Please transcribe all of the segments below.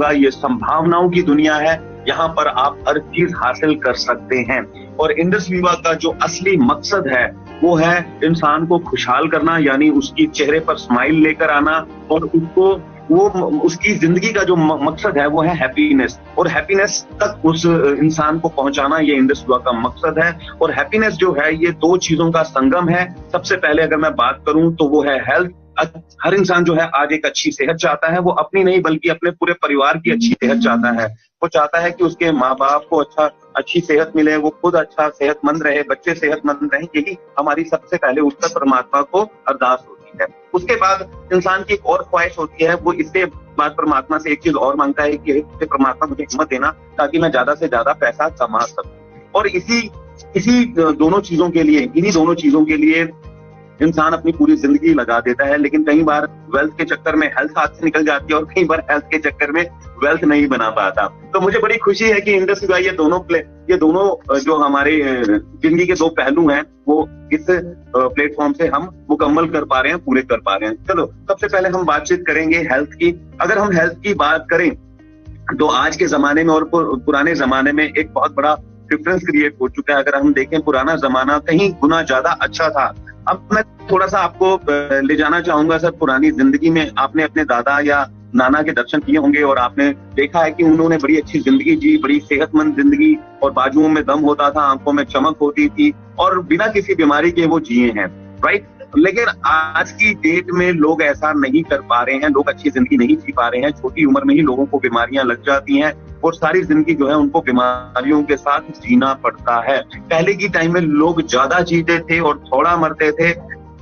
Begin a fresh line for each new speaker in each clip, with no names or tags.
कहूंगा ये संभावनाओं की दुनिया है। यहाँ पर आप हर चीज हासिल कर सकते हैं। और इंडस विवा का जो असली मकसद है वो है इंसान को खुशहाल करना, यानी उसकी चेहरे पर स्माइल लेकर आना, और उसकी जिंदगी का जो मकसद है वो है हैप्पीनेस, और हैप्पीनेस तक उस इंसान को पहुंचाना, ये इंडस विवा का मकसद है। और हैप्पीनेस जो है ये दो चीजों का संगम है। सबसे पहले अगर मैं बात करूं तो वो है हेल्थ। हर इंसान जो है आज एक अच्छी सेहत चाहता है, वो अपनी नहीं बल्कि अपने पूरे परिवार की अच्छी सेहत चाहता है। वो चाहता है कि उसके माँ बाप को अच्छी सेहत मिले, वो खुद अच्छा सेहतमंद रहे, बच्चे सेहतमंद रहे। यही हमारी सबसे पहले ऊपर परमात्मा को अरदास होती है। उसके बाद इंसान की एक और ख्वाहिश होती है, वो इससे बाद परमात्मा से एक चीज और मांगता है कि परमात्मा मुझे हिम्मत देना ताकि मैं ज्यादा से ज्यादा पैसा कमा सकूं। और इन्हीं दोनों चीजों के लिए इंसान अपनी पूरी जिंदगी लगा देता है। लेकिन कई बार वेल्थ के चक्कर में हेल्थ हाथ से निकल जाती है, और कई बार हेल्थ के चक्कर में वेल्थ नहीं बना पाता। तो मुझे बड़ी खुशी है कि इंडस विवा ये दोनों जो हमारे जिंदगी के दो पहलू हैं वो इस प्लेटफॉर्म से हम मुकम्मल कर पा रहे हैं, पूरे कर पा रहे हैं। चलो सबसे पहले हम बातचीत करेंगे हेल्थ की। अगर हम हेल्थ की बात करें तो आज के जमाने में और पुराने जमाने में एक बहुत बड़ा डिफरेंस क्रिएट हो चुका है। अगर हम देखें पुराना जमाना कहीं गुना ज्यादा अच्छा था। अब मैं थोड़ा सा आपको ले जाना चाहूंगा सर पुरानी जिंदगी में। आपने अपने दादा या नाना के दर्शन किए होंगे और आपने देखा है कि उन्होंने बड़ी अच्छी जिंदगी जी, बड़ी सेहतमंद जिंदगी, और बाजुओं में दम होता था, आंखों में चमक होती थी, और बिना किसी बीमारी के वो जिए हैं, राइट। लेकिन आज की डेट में लोग ऐसा नहीं कर पा रहे हैं, लोग अच्छी जिंदगी नहीं जी पा रहे हैं। छोटी उम्र में ही लोगों को बीमारियां लग जाती हैं, और सारी जिंदगी जो है उनको बीमारियों के साथ जीना पड़ता है। पहले की टाइम में लोग ज्यादा जीते थे और थोड़ा मरते थे,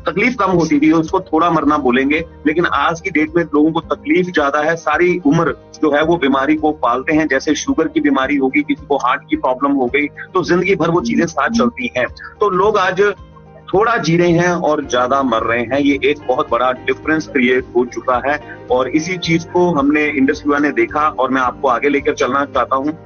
तकलीफ कम होती थी, उसको थोड़ा मरना बोलेंगे। लेकिन आज की डेट में लोगों को तकलीफ ज्यादा है, सारी उम्र जो है वो बीमारी को पालते हैं। जैसे शुगर की बीमारी होगी, किसी को हार्ट की प्रॉब्लम हो गई, तो जिंदगी भर वो चीजें साथ चलती हैं। तो लोग आज थोड़ा जी रहे हैं और ज्यादा मर रहे हैं। ये एक बहुत बड़ा डिफरेंस क्रिएट हो चुका है, और इसी चीज को हमने इंडस विवा ने देखा, और मैं आपको आगे लेकर चलना चाहता हूँ।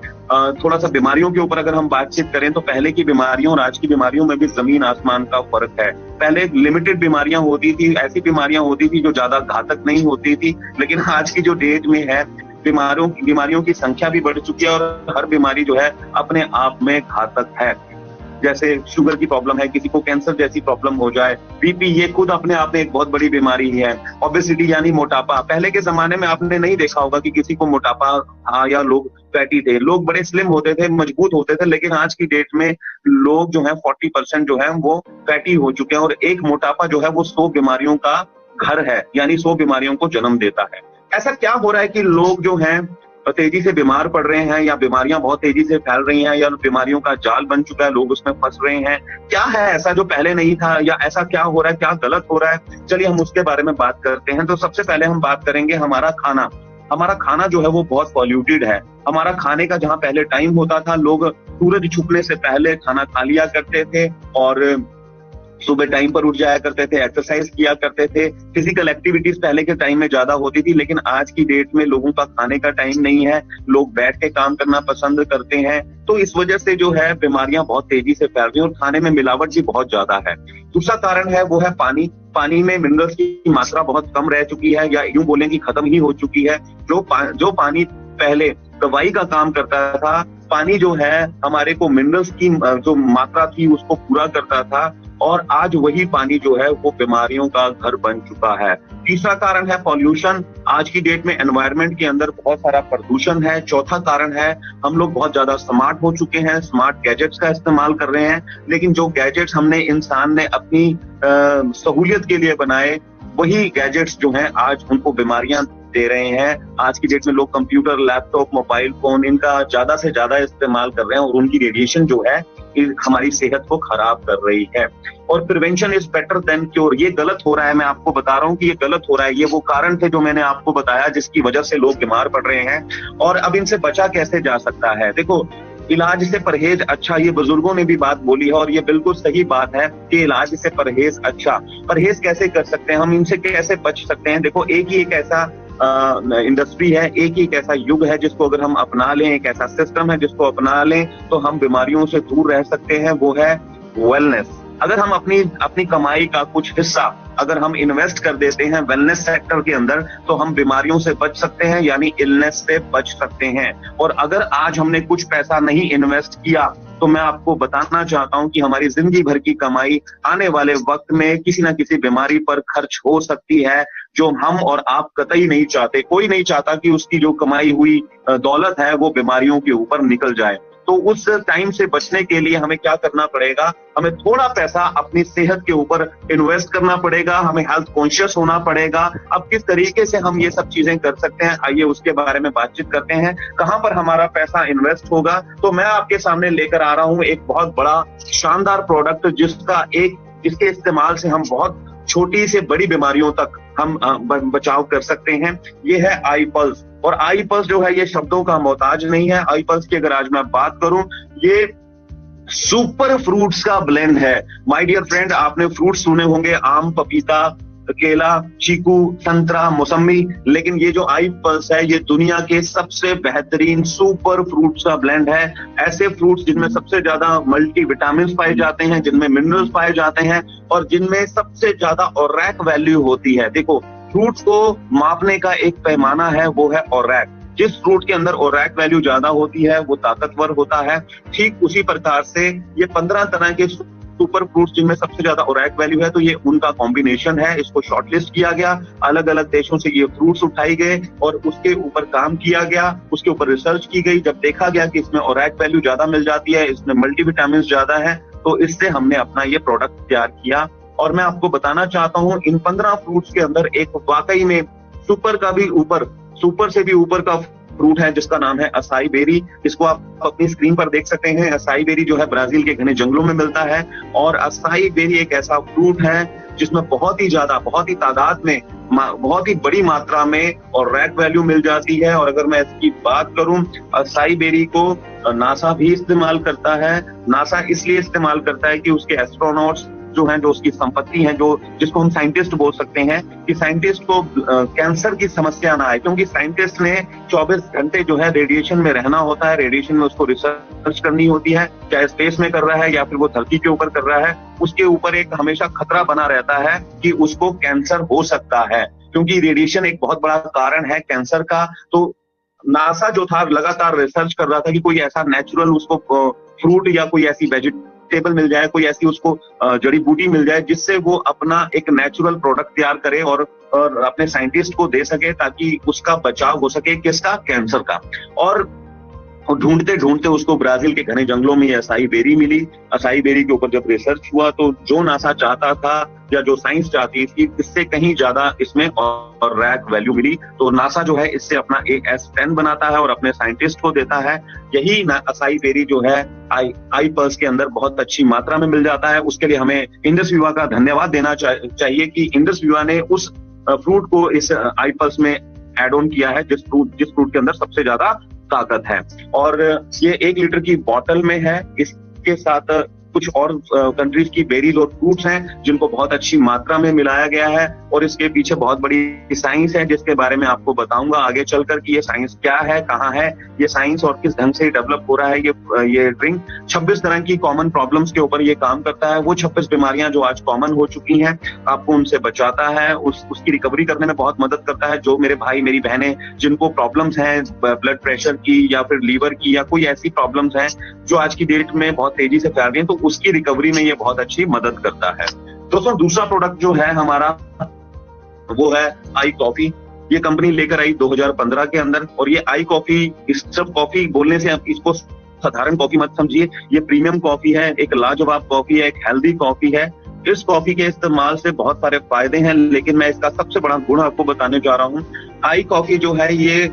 थोड़ा सा बीमारियों के ऊपर अगर हम बातचीत करें तो पहले की बीमारियों और आज की बीमारियों में भी जमीन आसमान का फर्क है। पहले लिमिटेड बीमारियां होती थी, ऐसी बीमारियां होती थी जो ज्यादा घातक नहीं होती थी। लेकिन आज की जो डेट में है बीमारियों की संख्या भी बढ़ चुकी है, और हर बीमारी जो है अपने आप में घातक है। जैसे शुगर की प्रॉब्लम है, किसी को कैंसर जैसी प्रॉब्लम हो जाए, बीपी, ये खुद अपने आप में एक बहुत बड़ी बीमारी है। ओबेसिटी यानी मोटापा, पहले के जमाने में आपने नहीं देखा होगा कि किसी को मोटापा या लोग फैटी थे, लोग बड़े स्लिम होते थे, मजबूत होते थे। लेकिन आज की डेट में लोग जो है 40% जो है वो फैटी हो चुके हैं, और एक मोटापा जो है वो 100 बीमारियों का घर है, यानी 100 बीमारियों को जन्म देता है। ऐसा क्या हो रहा है कि लोग जो हैं तेजी से बीमार पड़ रहे हैं, या बीमारियां बहुत तेजी से फैल रही हैं, या बीमारियों का जाल बन चुका है, लोग उसमें फंस रहे हैं? क्या है ऐसा जो पहले नहीं था, या ऐसा क्या हो रहा है, क्या गलत हो रहा है? चलिए हम उसके बारे में बात करते हैं। तो सबसे पहले हम बात करेंगे हमारा खाना जो है वो बहुत पॉल्यूटेड है। हमारा खाने का जहां पहले टाइम होता था, लोग सूरज छुपने से पहले खाना खा लिया करते थे, और सुबह टाइम पर उठ जाया करते थे, एक्सरसाइज किया करते थे, फिजिकल एक्टिविटीज पहले के टाइम में ज्यादा होती थी। लेकिन आज की डेट में लोगों का खाने का टाइम नहीं है, लोग बैठ के काम करना पसंद करते हैं। तो इस वजह से जो है बीमारियां बहुत तेजी से फैल रही हैं, और खाने में मिलावट भी बहुत ज्यादा है। दूसरा कारण है वो है पानी में मिनरल्स की मात्रा बहुत कम रह चुकी है, या यूं बोलें कि खत्म ही हो चुकी है। जो पानी पहले दवाई का काम करता था, पानी जो है हमारे को मिनरल्स की जो मात्रा थी उसको पूरा करता था, और आज वही पानी जो है वो बीमारियों का घर बन चुका है। तीसरा कारण है पॉल्यूशन। आज की डेट में एनवायरनमेंट के अंदर बहुत सारा प्रदूषण है। चौथा कारण है हम लोग बहुत ज्यादा स्मार्ट हो चुके हैं, स्मार्ट गैजेट्स का इस्तेमाल कर रहे हैं। लेकिन जो गैजेट्स इंसान ने अपनी सहूलियत के लिए बनाए, वही गैजेट्स जो हैं आज उनको बीमारियां दे रहे हैं। आज की डेट में लोग कंप्यूटर, लैपटॉप, मोबाइल फोन, इनका ज्यादा से ज्यादा इस्तेमाल कर रहे हैं, और उनकी रेडिएशन जो है हमारी सेहत को खराब कर रही है। और prevention is better than cure, ये गलत हो रहा है। मैं आपको बता रहा हूँ कि ये गलत हो रहा है। ये वो कारण थे जो मैंने आपको बताया जिसकी वजह से लोग बीमार पड़ रहे हैं। और अब इनसे बचा कैसे जा सकता है? देखो, इलाज से परहेज अच्छा, ये बुजुर्गों ने भी बात बोली है, और ये बिल्कुल सही बात है कि इलाज से परहेज अच्छा। परहेज कैसे कर सकते हैं हम, इनसे कैसे बच सकते हैं? देखो, एक ऐसा इंडस्ट्री है, एक ऐसा युग है जिसको अगर हम अपना लें, एक ऐसा सिस्टम है जिसको अपना लें तो हम बीमारियों से दूर रह सकते हैं। वो है वेलनेस। अगर हम अपनी कमाई का कुछ हिस्सा अगर हम इन्वेस्ट कर देते हैं वेलनेस सेक्टर के अंदर तो हम बीमारियों से बच सकते हैं, यानी इलनेस से बच सकते हैं। और अगर आज हमने कुछ पैसा नहीं इन्वेस्ट किया तो मैं आपको बताना चाहता हूं कि हमारी जिंदगी भर की कमाई आने वाले वक्त में किसी ना किसी बीमारी पर खर्च हो सकती है, जो हम और आप कतई नहीं चाहते। कोई नहीं चाहता कि उसकी जो कमाई हुई दौलत है वो बीमारियों के ऊपर निकल जाए। तो उस टाइम से बचने के लिए हमें क्या करना पड़ेगा, हमें थोड़ा पैसा अपनी सेहत के ऊपर इन्वेस्ट करना पड़ेगा, हमें हेल्थ कॉन्शियस होना पड़ेगा। अब किस तरीके से हम ये सब चीजें कर सकते हैं, आइए उसके बारे में बातचीत करते हैं। कहां पर हमारा पैसा इन्वेस्ट होगा, तो मैं आपके सामने लेकर आ रहा हूं एक बहुत बड़ा शानदार प्रोडक्ट जिसके इस्तेमाल से हम बहुत छोटी से बड़ी बीमारियों तक हम बचाव कर सकते हैं। ये है आई पल्स। और आई पल्स जो है ये शब्दों का मोहताज नहीं है। आई पल्स की अगर आज मैं बात करूं, ये सुपर फ्रूट्स का ब्लेंड है। माय डियर फ्रेंड, आपने फ्रूट सुने होंगे, आम, पपीता, केला, चीकू, संतरा, मौसमी, लेकिन ये जो आई पल्स है ये दुनिया के सबसे बेहतरीन सुपर फ्रूट्स का ब्लेंड है। ऐसे फ्रूट्स जिनमें सबसे ज्यादा मल्टी विटामिन पाए जाते हैं, जिनमें मिनरल्स पाए जाते हैं और जिनमें सबसे ज्यादा ओरैक वैल्यू होती है। देखो, फ्रूट्स को मापने का एक पैमाना है, वो है ओरैक। जिस फ्रूट के अंदर ओरैक वैल्यू ज्यादा होती है वो ताकतवर होता है। ठीक उसी प्रकार से ये 15 तरह के सुपर फ्रूट्स जिनमें सबसे ज्यादा ओरैक वैल्यू है, तो ये उनका कॉम्बिनेशन है। इसको शॉर्टलिस्ट किया गया, अलग अलग देशों से ये फ्रूट्स उठाई गए और उसके ऊपर काम किया गया, उसके ऊपर रिसर्च की गई। जब देखा गया कि इसमें ओरैक वैल्यू ज्यादा मिल जाती है, इसमें मल्टीविटामिन ज्यादा है, तो इससे हमने अपना ये प्रोडक्ट तैयार किया। और मैं आपको बताना चाहता हूं, इन 15 फ्रूट्स के अंदर एक वाकई में सुपर से भी ऊपर का फ्रूट है जिसका नाम है असाई बेरी। इसको आप अपनी स्क्रीन पर देख सकते हैं। असाई बेरी जो है ब्राजील के घने जंगलों में मिलता है और असाई बेरी एक ऐसा फ्रूट है जिसमें बहुत ही तादाद में, बहुत ही बड़ी मात्रा में और रैक वैल्यू मिल जाती है। और अगर मैं इसकी बात करूं, असाई बेरी को नासा भी इस्तेमाल करता है। नासा इसलिए इस्तेमाल करता है कि उसके एस्ट्रोनॉट्स जो हैं, जो उसकी संपत्ति है, जो जिसको हम साइंटिस्ट बोल सकते हैं, कि साइंटिस्ट को कैंसर की समस्या ना आए, क्योंकि साइंटिस्ट ने 24 घंटे जो है रेडिएशन में रहना होता है। रेडिएशन में उसको रिसर्च करनी होती है, चाहे स्पेस में कर रहा है या फिर वो धरती के ऊपर कर रहा है। उसके ऊपर एक हमेशा खतरा बना रहता है कि उसको कैंसर हो सकता है, क्योंकि रेडिएशन एक बहुत बड़ा कारण है कैंसर का। तो नासा जो था लगातार रिसर्च कर रहा था कि कोई ऐसा नेचुरल उसको फ्रूट या कोई ऐसी वेजिटेबल मिल जाए, कोई ऐसी उसको जड़ी बूटी मिल जाए जिससे वो अपना एक नेचुरल प्रोडक्ट तैयार करे और अपने साइंटिस्ट को दे सके, ताकि उसका बचाव हो सके, किसका, कैंसर का। और ढूंढते ढूंढते उसको ब्राजील के घने जंगलों में असाई बेरी मिली। असाई बेरी के ऊपर जब रिसर्च हुआ तो जो नासा चाहता था या जो साइंस चाहती थी, इससे कहीं ज्यादा इसमें और रैक वैल्यू मिली। तो नासा जो है इससे अपना AS10 बनाता है और अपने साइंटिस्ट को देता है। यही असाई बेरी जो है आई पल्स के अंदर बहुत अच्छी मात्रा में मिल जाता है। उसके लिए हमें इंडस विवा का धन्यवाद देना चाहिए कि इंडस विवा ने उस फ्रूट को इस आई पल्स में एड ऑन किया है, जिस फ्रूट के अंदर सबसे ज्यादा ताकत है। और ये 1 लीटर की बोतल में है। इसके साथ कुछ और कंट्रीज की बेरीज और फ्रूट्स हैं जिनको बहुत अच्छी मात्रा में मिलाया गया है। और इसके पीछे बहुत बड़ी साइंस है जिसके बारे में आपको बताऊंगा आगे चलकर कि ये साइंस क्या है, कहाँ है ये साइंस और किस ढंग से डेवलप हो रहा है ये ड्रिंक। 26 तरह की कॉमन प्रॉब्लम्स के ऊपर ये काम करता है। वो 26 बीमारियां जो आज कॉमन हो चुकी हैं, आपको उनसे बचाता है, उसकी रिकवरी करने में बहुत मदद करता है। जो मेरे भाई मेरी बहनें जिनको प्रॉब्लम्स हैं ब्लड प्रेशर की या फिर लीवर की या कोई ऐसी प्रॉब्लम्स हैं जो आज की डेट में बहुत तेजी से फैल रही है, तो उसकी रिकवरी में ये बहुत अच्छी मदद करता है। दोस्तों, दूसरा प्रोडक्ट जो है हमारा वो है आई कॉफी। ये कंपनी लेकर आई 2015 के अंदर। और ये आई कॉफी, इस सब कॉफी बोलने से आप इसको साधारण कॉफी मत समझिए, ये प्रीमियम कॉफी है, एक लाजवाब कॉफी है, एक हेल्दी कॉफी है। इस कॉफी के इस्तेमाल से बहुत सारे फायदे हैं, लेकिन मैं इसका सबसे बड़ा गुण आपको बताने जा रहा हूँ। आई कॉफी जो है ये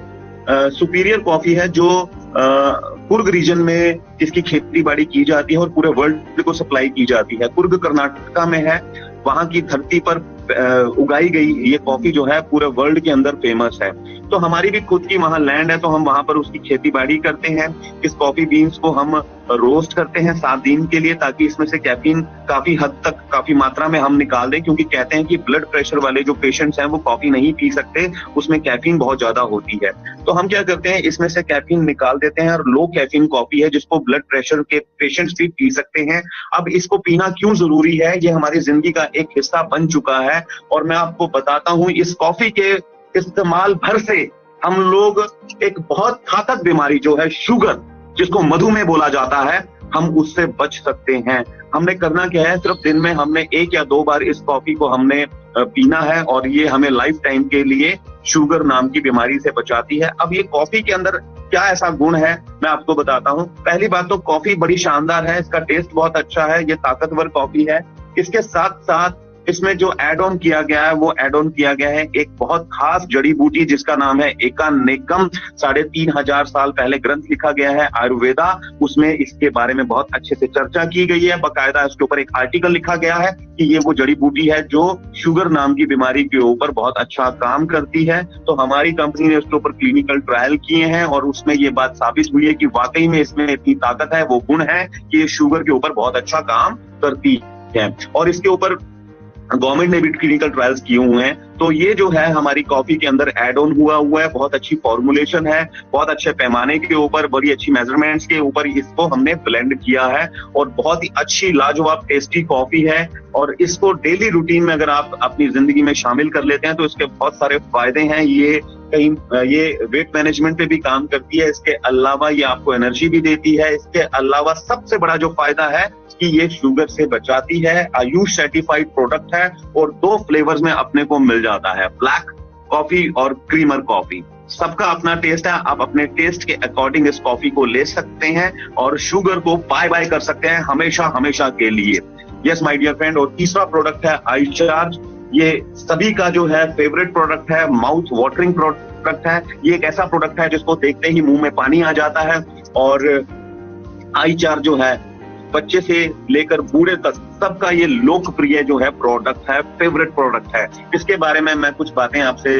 सुपीरियर कॉफी है जो कुर्ग रीजन में इसकी खेती बाड़ी की जाती है और पूरे वर्ल्ड को सप्लाई की जाती है। कुर्ग कर्नाटका में है, वहां की धरती पर उगाई गई ये कॉफी जो है पूरे वर्ल्ड के अंदर फेमस है। तो हमारी भी खुद की वहां लैंड है, तो हम वहां पर उसकी खेती बाड़ी करते हैं। इस कॉफी बीन्स को हम रोस्ट करते हैं 7 दिन के लिए, ताकि इसमें से कैफीन काफी हद तक, काफी मात्रा में हम निकाल दें, क्योंकि कहते हैं कि ब्लड प्रेशर वाले जो पेशेंट्स हैं वो कॉफी नहीं पी सकते, उसमें कैफीन बहुत ज्यादा होती है। तो हम क्या करते हैं, इसमें से कैफीन निकाल देते हैं और लो कैफीन कॉफी है जिसको ब्लड प्रेशर के पेशेंट्स भी पी सकते हैं। अब इसको पीना क्यों जरूरी है, ये हमारी जिंदगी का एक हिस्सा बन चुका है। है। और मैं आपको बताता हूँ, इस कॉफी के इस्तेमाल भर से हम लोग एक बहुत घातक बीमारी जो है शुगर, जिसको मधुमेह बोला जाता है, हम उससे बच सकते हैं। हमने करना क्या है, सिर्फ दिन में हमने 1 या 2 बार इस कॉफी को हमने पीना है और ये हमें लाइफ टाइम के लिए शुगर नाम की बीमारी से बचाती है। अब ये कॉफी के अंदर क्या ऐसा गुण है, मैं आपको बताता हूँ। पहली बात तो कॉफी बड़ी शानदार है, इसका टेस्ट बहुत अच्छा है, ये ताकतवर कॉफी है। इसके साथ साथ इसमें जो एड ऑन किया गया है, वो एड ऑन किया गया है एक बहुत खास जड़ी बूटी जिसका नाम है एकानेकम। 3500 साल पहले ग्रंथ लिखा गया है आयुर्वेदा, उसमें इसके बारे में बहुत अच्छे से चर्चा की गई है। बाकायदा इसके ऊपर एक आर्टिकल लिखा गया है कि ये वो जड़ी बूटी है जो शुगर नाम की बीमारी के ऊपर बहुत अच्छा काम करती है। तो हमारी कंपनी ने उसके ऊपर क्लिनिकल ट्रायल किए हैं और उसमें ये बात साबित हुई है कि वाकई में इसमें इतनी ताकत है, वो गुण है कि ये शुगर के ऊपर बहुत अच्छा काम करती है। और इसके ऊपर गवर्नमेंट ने भी क्लिनिकल ट्रायल्स किए हुए हैं। तो ये जो है हमारी कॉफी के अंदर एड ऑन हुआ है, बहुत अच्छी फॉर्मुलेशन है, बहुत अच्छे पैमाने के ऊपर, बड़ी अच्छी मेजरमेंट्स के ऊपर इसको हमने ब्लेंड किया है और बहुत ही अच्छी लाजवाब टेस्टी कॉफी है। और इसको डेली रूटीन में अगर आप अपनी जिंदगी में शामिल कर लेते हैं तो इसके बहुत सारे फायदे हैं। ये वेट मैनेजमेंट पे भी काम करती है, इसके अलावा ये आपको एनर्जी भी देती है। इसके अलावा सबसे बड़ा जो फायदा है कि ये शुगर से बचाती है, आयुष सर्टिफाइड प्रोडक्ट है और 2 फ्लेवर्स में अपने को मिल जाता है, ब्लैक कॉफी और क्रीमर कॉफी। सबका अपना टेस्ट है, आप अपने टेस्ट के अकॉर्डिंग इस कॉफी को ले सकते हैं और शुगर को बाय बाय कर सकते हैं हमेशा हमेशा के लिए। Yes my dear friend. और तीसरा प्रोडक्ट है आई चार्ज। ये सभी का जो है फेवरेट प्रोडक्ट है, माउथ वाटरिंग प्रोडक्ट है। ये एक ऐसा प्रोडक्ट है जिसको देखते ही मुंह में पानी आ जाता है। और आई चार्ज जो है बच्चे से लेकर बूढ़े तक सबका ये लोकप्रिय जो है प्रोडक्ट है, फेवरेट प्रोडक्ट है। इसके बारे में मैं कुछ बातें आपसे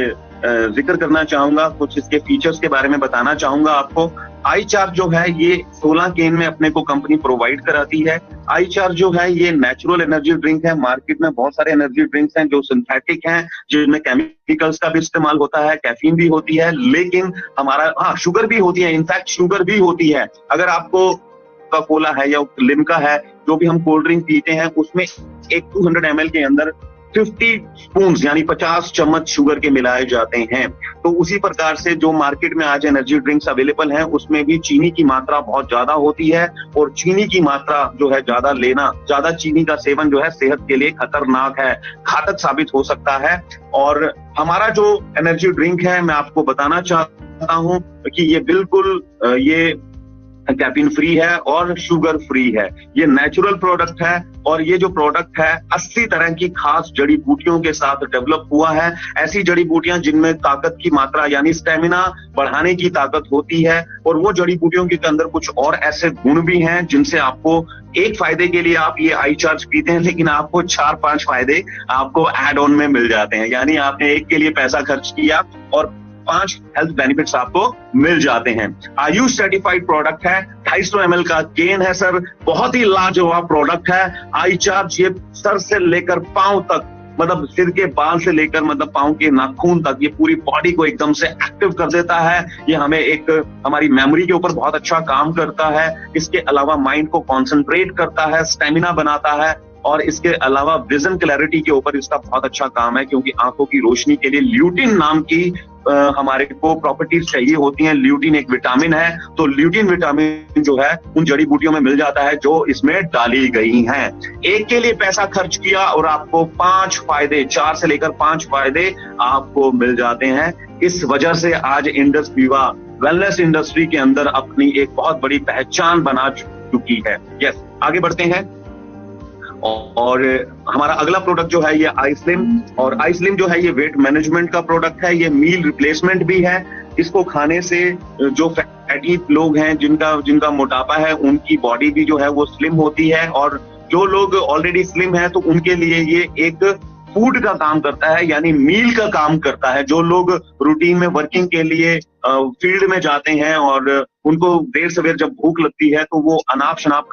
जिक्र करना चाहूंगा, कुछ इसके फीचर्स के बारे में बताना चाहूंगा आपको। आई चार्ज जो है ये 16 केन में अपने को कंपनी प्रोवाइड कराती है। आई चार्ज जो है ये नेचुरल एनर्जी ड्रिंक है। मार्केट में बहुत सारे एनर्जी ड्रिंक्स हैं जो सिंथेटिक हैं, जिनमें केमिकल्स का भी इस्तेमाल होता है, कैफीन भी होती है, लेकिन हमारा शुगर भी होती है, इनफैक्ट शुगर भी होती है। अगर आपको कोका कोला है या लिम्का है, जो भी हम कोल्ड ड्रिंक पीते हैं, उसमें एक 200 ml के अंदर 50 स्पून यानी 50 चम्मच शुगर के मिलाए जाते हैं। तो उसी प्रकार से जो मार्केट में आज एनर्जी ड्रिंक्स अवेलेबल हैं, उसमें भी चीनी की मात्रा बहुत ज्यादा होती है और चीनी की मात्रा जो है ज्यादा लेना, ज्यादा चीनी का सेवन जो है सेहत के लिए खतरनाक है, घातक साबित हो सकता है। और हमारा जो एनर्जी ड्रिंक है, मैं आपको बताना चाहता हूं कि ये बिल्कुल ये कैफीन फ्री है और शुगर फ्री है। ये नेचुरल प्रोडक्ट है और ये जो प्रोडक्ट है 80 तरह की खास जड़ी बूटियों के साथ डेवलप हुआ है। ऐसी जड़ी बूटियां जिनमें ताकत की मात्रा यानी स्टेमिना बढ़ाने की ताकत होती है। और वो जड़ी बूटियों के अंदर कुछ और ऐसे गुण भी हैं जिनसे आपको एक फायदे के लिए आप ये आई चार्ज पीते हैं, लेकिन आपको 4-5 फायदे आपको एड ऑन में मिल जाते हैं। यानी आपने एक के लिए पैसा खर्च किया और 5 हेल्थ बेनिफिट्स आपको मिल जाते हैं। आयुष सर्टिफाइड प्रोडक्ट है, 250 ml का केन है सर, बहुत ही लाजवाब प्रोडक्ट है। आई चार्ज ये सर से लेकर पांव तक, मतलब सिर के बाल से लेकर मतलब पांव के नाखून तक, ये पूरी बॉडी को एकदम से एक्टिव कर देता है। ये हमें हमारी मेमोरी के ऊपर बहुत अच्छा काम करता है। इसके अलावा माइंड को कॉन्सेंट्रेट करता है, स्टेमिना बनाता है और इसके अलावा विजन क्लैरिटी के ऊपर इसका बहुत अच्छा काम है, क्योंकि आंखों की रोशनी के लिए ल्यूटिन नाम की हमारे को प्रॉपर्टीज चाहिए होती हैं। ल्यूटिन एक विटामिन है, तो ल्यूटिन विटामिन जो है उन जड़ी बूटियों में मिल जाता है जो इसमें डाली गई हैं। एक के लिए पैसा खर्च किया और आपको 5 फायदे, 4 से लेकर 5 फायदे आपको मिल जाते हैं। इस वजह से आज इंडस विवा वेलनेस इंडस्ट्री के अंदर अपनी एक बहुत बड़ी पहचान बना चुकी है। यस, आगे बढ़ते हैं। और हमारा अगला प्रोडक्ट जो है ये आई स्लिम। और आई स्लिम जो है ये वेट मैनेजमेंट का प्रोडक्ट है, ये मील रिप्लेसमेंट भी है। इसको खाने से जो फैटी लोग हैं, जिनका मोटापा है, उनकी बॉडी भी जो है वो स्लिम होती है। और जो लोग ऑलरेडी स्लिम है तो उनके लिए ये एक फूड का काम करता है, यानी मील का काम करता है। जो लोग रूटीन में वर्किंग के लिए फील्ड में जाते हैं और उनको देर सवेर जब भूख लगती है तो वो अनाप शनाप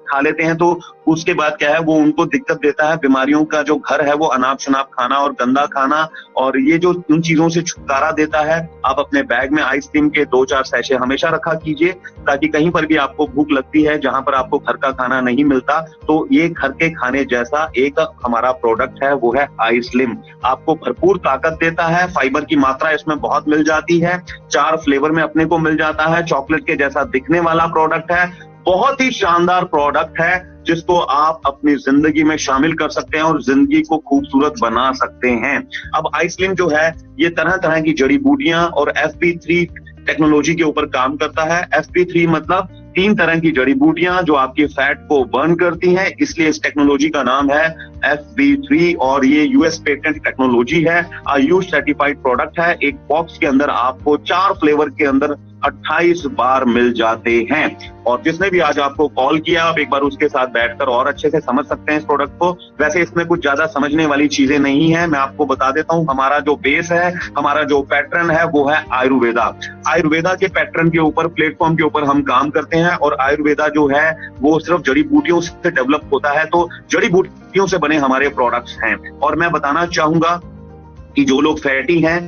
खा लेते हैं, तो उसके बाद क्या है वो उनको दिक्कत देता है। बीमारियों का जो घर है वो अनाप शनाप खाना और गंदा खाना, और ये जो उन चीजों से छुटकारा देता है। आप अपने बैग में आइसक्रीम के 2-4 सैशे हमेशा रखा कीजिए, ताकि कहीं पर भी आपको भूख लगती है जहां पर आपको घर का खाना नहीं मिलता, तो ये घर के खाने जैसा एक हमारा प्रोडक्ट है, वो है आइस्लिम। आपको भरपूर ताकत देता है, फाइबर की मात्रा इसमें बहुत मिल जाती है, 4 फ्लेवर में अपने को मिल जाता है, चॉकलेट के जैसा दिखने वाला प्रोडक्ट है, बहुत ही शानदार प्रोडक्ट है जिसको आप अपनी जिंदगी में शामिल कर सकते हैं और जिंदगी को खूबसूरत बना सकते हैं। अब आइसलिम जो है ये तरह तरह की जड़ी बूटियां और FP3 टेक्नोलॉजी के ऊपर काम करता है। FP3 मतलब 3 तरह की जड़ी बूटियां जो आपकी फैट को बर्न करती हैं, इसलिए इस टेक्नोलॉजी का नाम है FP3 और ये US पेटेंट टेक्नोलॉजी है, आयुष सर्टिफाइड प्रोडक्ट है। एक बॉक्स के अंदर आपको 4 फ्लेवर के अंदर 28 बार मिल जाते हैं। और जिसने भी आज आपको कॉल किया, आप एक बार उसके साथ बैठकर और अच्छे से समझ सकते हैं इस प्रोडक्ट को। वैसे इसमें कुछ ज्यादा समझने वाली चीजें नहीं है, मैं आपको बता देता हूं। हमारा जो बेस है, हमारा जो पैटर्न है वो है आयुर्वेदा। आयुर्वेदा के पैटर्न के ऊपर, प्लेटफॉर्म के ऊपर हम काम करते हैं, और आयुर्वेदा जो है वो सिर्फ जड़ी बूटियों से डेवलप होता है, तो जड़ी बूटियों से बने हमारे प्रोडक्ट्स हैं। और मैं बताना चाहूंगा कि जो लोग फैटी हैं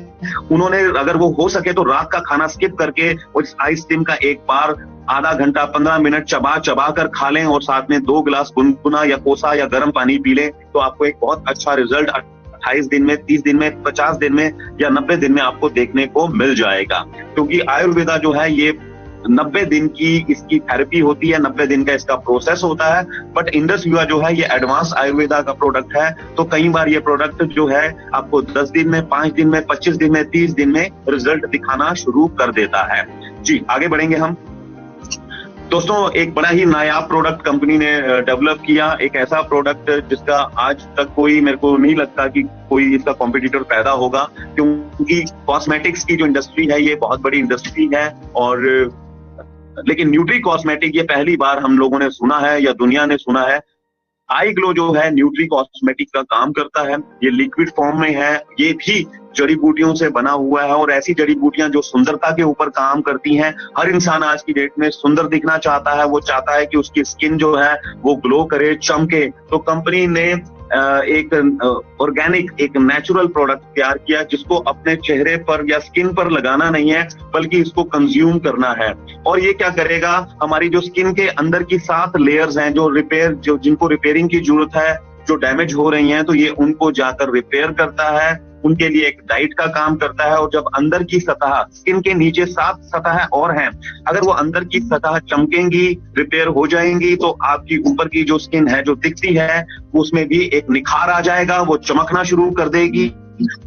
उन्होंने अगर वो हो सके तो रात का खाना स्किप करके उस आइसक्रीम का एक बार आधा घंटा 15 मिनट चबा चबा कर खा लें, और साथ में 2 गिलास गुनगुना या कोसा या गर्म पानी पी लें, तो आपको एक बहुत अच्छा रिजल्ट 28 दिन में, 30 दिन में, 50 दिन में या 90 दिन में आपको देखने को मिल जाएगा। क्योंकि आयुर्वेदा जो है ये 90 दिन की इसकी थेरेपी होती है, 90 दिन का इसका प्रोसेस होता है। बट इंडस विवा जो है ये एडवांस आयुर्वेदा का प्रोडक्ट है, तो कई बार ये प्रोडक्ट जो है आपको 10 दिन में, 5 दिन में, 25 दिन में, 30 दिन में रिजल्ट दिखाना शुरू कर देता है। जी, आगे बढ़ेंगे हम। दोस्तों, एक बड़ा ही नायाब प्रोडक्ट कंपनी ने डेवलप किया, एक ऐसा प्रोडक्ट जिसका आज तक कोई, मेरे को नहीं लगता कि कोई इसका कॉम्पिटिटर पैदा होगा, क्योंकि कॉस्मेटिक्स की जो इंडस्ट्री है ये बहुत बड़ी इंडस्ट्री है। और लेकिन न्यूट्री कॉस्मेटिक ये पहली बार हम लोगों ने सुना है या दुनिया ने सुना है। आई ग्लो जो है न्यूट्री कॉस्मेटिक का काम करता है, ये लिक्विड फॉर्म में है, ये भी जड़ी बूटियों से बना हुआ है, और ऐसी जड़ी बूटियां जो सुंदरता के ऊपर काम करती हैं। हर इंसान आज की डेट में सुंदर दिखना चाहता है, वो चाहता है कि उसकी स्किन जो है वो ग्लो करे, चमके। तो कंपनी ने एक ऑर्गेनिक, एक नेचुरल प्रोडक्ट तैयार किया जिसको अपने चेहरे पर या स्किन पर लगाना नहीं है, बल्कि इसको कंज्यूम करना है। और ये क्या करेगा, हमारी जो स्किन के अंदर की 7 लेयर्स हैं जो जिनको रिपेयरिंग की जरूरत है, जो डैमेज हो रही हैं, तो ये उनको जाकर रिपेयर करता है, उनके लिए एक डाइट का काम करता है। और जब अंदर की सतह, स्किन के नीचे 7 सतह और हैं, अगर वो अंदर की सतह चमकेंगी, रिपेयर हो जाएंगी, तो आपकी ऊपर की जो स्किन है जो दिखती है उसमें भी एक निखार आ जाएगा, वो चमकना शुरू कर देगी।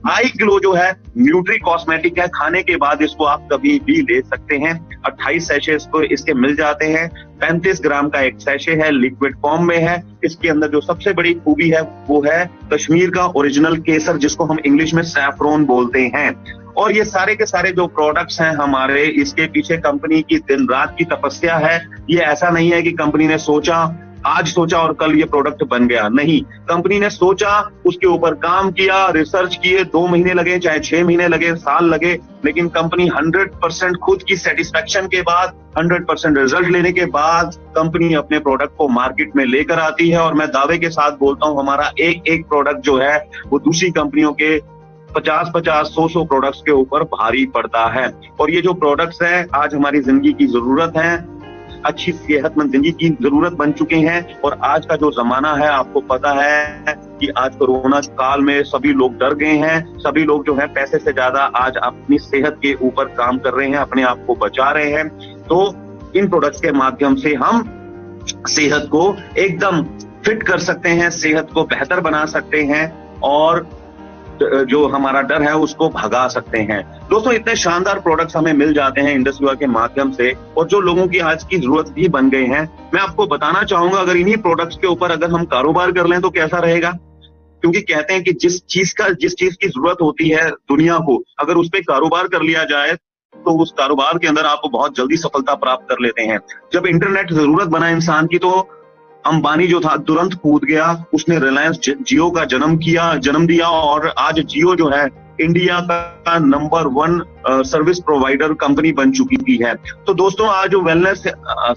आई ग्लो जो है न्यूट्री कॉस्मेटिक है, खाने के बाद इसको आप कभी भी ले सकते हैं। 28 सैशे इसके मिल जाते हैं, 35 ग्राम का एक सैशे है, लिक्विड फॉर्म में है। इसके अंदर जो सबसे बड़ी खूबी है वो है कश्मीर का ओरिजिनल केसर, जिसको हम इंग्लिश में सैफरॉन बोलते हैं। और ये सारे के सारे जो प्रोडक्ट्स हैं हमारे, इसके पीछे कंपनी की दिन रात की तपस्या है। ये ऐसा नहीं है कि कंपनी ने आज सोचा और कल ये प्रोडक्ट बन गया, नहीं। कंपनी ने सोचा, उसके ऊपर काम किया, रिसर्च किए, 2 महीने लगे, चाहे 6 महीने लगे, साल लगे, लेकिन कंपनी 100% खुद की सेटिस्फेक्शन के बाद, 100% रिजल्ट लेने के बाद कंपनी अपने प्रोडक्ट को मार्केट में लेकर आती है। और मैं दावे के साथ बोलता हूं, हमारा एक प्रोडक्ट जो है वो दूसरी कंपनियों के 50-50, 100 प्रोडक्ट्स के ऊपर भारी पड़ता है। और ये जो प्रोडक्ट्स हैं आज हमारी जिंदगी की जरूरत है, अच्छी सेहतमंद जिंदगी की जरूरत बन चुके हैं। और आज का जो जमाना है, आपको पता है कि आज कोरोना काल में सभी लोग डर गए हैं, सभी लोग जो है पैसे से ज्यादा आज अपनी सेहत के ऊपर काम कर रहे हैं, अपने आप को बचा रहे हैं। तो इन प्रोडक्ट्स के माध्यम से हम सेहत को एकदम फिट कर सकते हैं, सेहत को बेहतर बना सकते हैं, और जो हमारा डर है उसको भगा सकते हैं। दोस्तों, इतने शानदार प्रोडक्ट्स हमें मिल जाते हैं इंडस विवा के माध्यम से, और जो लोगों की आज की जरूरत भी बन गए हैं। मैं आपको बताना चाहूंगा, अगर इन्हीं प्रोडक्ट्स के ऊपर अगर हम कारोबार कर लें तो कैसा रहेगा। क्योंकि कहते हैं कि जिस चीज की जरूरत होती है दुनिया को, अगर उस पर कारोबार कर लिया जाए तो उस कारोबार के अंदर आप बहुत जल्दी सफलता प्राप्त कर लेते हैं। जब इंटरनेट जरूरत बना इंसान की, तो अंबानी जो था तुरंत कूद गया, उसने रिलायंस जियो का जन्म दिया, और आज जियो जो है इंडिया का नंबर 1 सर्विस प्रोवाइडर कंपनी बन चुकी है। तो दोस्तों आज वेलनेस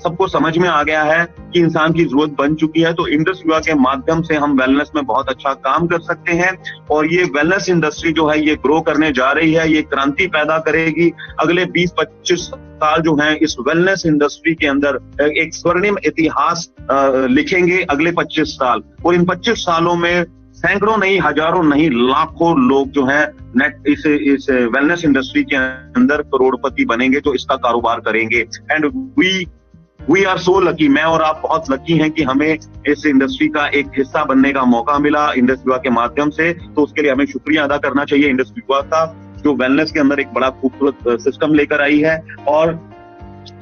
सबको समझ में आ गया है कि इंसान की जरूरत बन चुकी है, तो इंडस विवा के माध्यम से हम वेलनेस में बहुत अच्छा काम कर सकते हैं। और ये वेलनेस इंडस्ट्री जो है ये ग्रो करने जा रही है, ये क्रांति पैदा करेगी। अगले 20-25 साल जो हैं इस वेलनेस इंडस्ट्री के अंदर एक स्वर्णिम इतिहास लिखेंगे अगले 25 साल। और इन 25 सालों में सैकड़ों नहीं, हजारों नहीं, लाखों लोग जो हैं नेट इस वेलनेस इंडस्ट्री के अंदर करोड़पति बनेंगे, जो इसका कारोबार करेंगे। And we are so lucky, मैं और आप बहुत लकी हैं कि हमें इस इंडस्ट्री का एक हिस्सा बनने का मौका मिला इंडस विवा के माध्यम से। तो उसके लिए हमें शुक्रिया अदा करना चाहिए इंडस विवा का, जो वेलनेस के अंदर एक बड़ा खूबसूरत सिस्टम लेकर आई है। और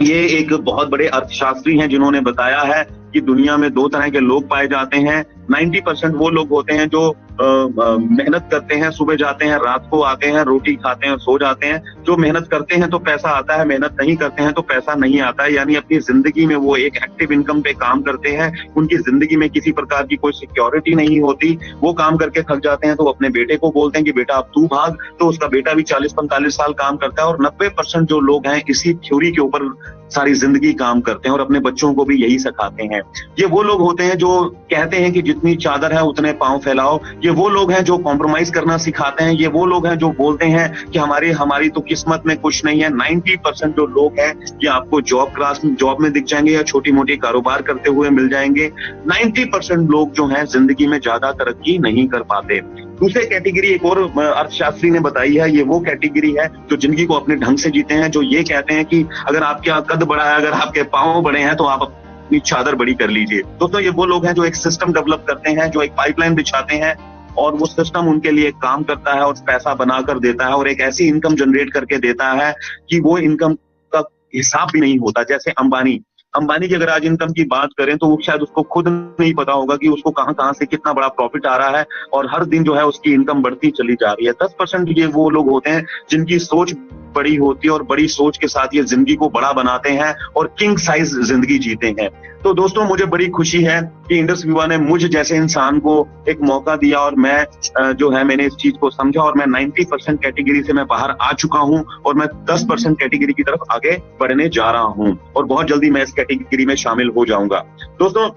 ये एक बहुत बड़े अर्थशास्त्री हैं जिन्होंने बताया है कि दुनिया में 2 तरह के लोग पाए जाते हैं। 90% वो लोग होते हैं जो मेहनत करते हैं, सुबह जाते हैं, रात को आते हैं, रोटी खाते हैं, सो जाते हैं। जो मेहनत करते हैं तो पैसा आता है, मेहनत नहीं करते हैं तो पैसा नहीं आता है। यानी अपनी जिंदगी में वो एक एक्टिव इनकम पे काम करते हैं, उनकी जिंदगी में किसी प्रकार की कोई सिक्योरिटी नहीं होती। वो काम करके थक जाते हैं तो वो अपने बेटे को बोलते हैं कि बेटा अब तू भाग, तो उसका बेटा भी 40-45 साल काम करता है। और 90% जो लोग हैं इसी थ्योरी के ऊपर सारी जिंदगी काम करते हैं और अपने बच्चों को भी यही सिखाते हैं। ये वो लोग होते हैं जो कहते हैं कि जितनी चादर है उतने पांव फैलाओ। ये वो लोग हैं जो कॉम्प्रोमाइज करना सिखाते हैं। ये वो लोग हैं जो बोलते हैं कि हमारी तो किस्मत में कुछ नहीं है। 90% जो लोग हैं ये आपको जॉब में दिख जाएंगे या छोटी मोटी कारोबार करते हुए मिल जाएंगे। 90% लोग जो हैं जिंदगी में ज्यादा तरक्की नहीं कर पाते। दूसरी कैटेगरी एक और अर्थशास्त्री ने बताई है, ये वो कैटेगरी है जो जिंदगी को अपने ढंग से जीते हैं, जो ये कहते हैं कि अगर आपका कद बड़ा है, अगर आपके पांव बड़े हैं तो आप अपनी चादर बड़ी कर लीजिए। दोस्तों ये वो लोग हैं जो एक सिस्टम डेवलप करते हैं, जो एक पाइपलाइन बिछाते हैं और वो सिस्टम उनके लिए काम करता है और पैसा बनाकर देता है और एक ऐसी इनकम जनरेट करके देता है कि वो इनकम का हिसाब भी नहीं होता। जैसे अंबानी की अगर आज इनकम की बात करें तो शायद उसको खुद नहीं पता होगा कि उसको कहां से कितना बड़ा प्रॉफिट आ रहा है और हर दिन जो है उसकी इनकम बढ़ती चली जा रही है। 10% ये वो लोग होते हैं जिनकी सोच बड़ी होती है और बड़ी सोच के साथ ये जिंदगी को बड़ा बनाते हैं और किंग साइज जिंदगी जीते हैं। तो दोस्तों मुझे बड़ी खुशी है कि इंडस विवा ने मुझ जैसे इंसान को एक मौका दिया और मैं जो है मैंने इस चीज को समझा और मैं 90% कैटेगरी से मैं बाहर आ चुका हूं और मैं 10% कैटेगरी की तरफ आगे बढ़ने जा रहा हूं और बहुत जल्दी मैं इस कैटेगरी में शामिल हो जाऊंगा। दोस्तों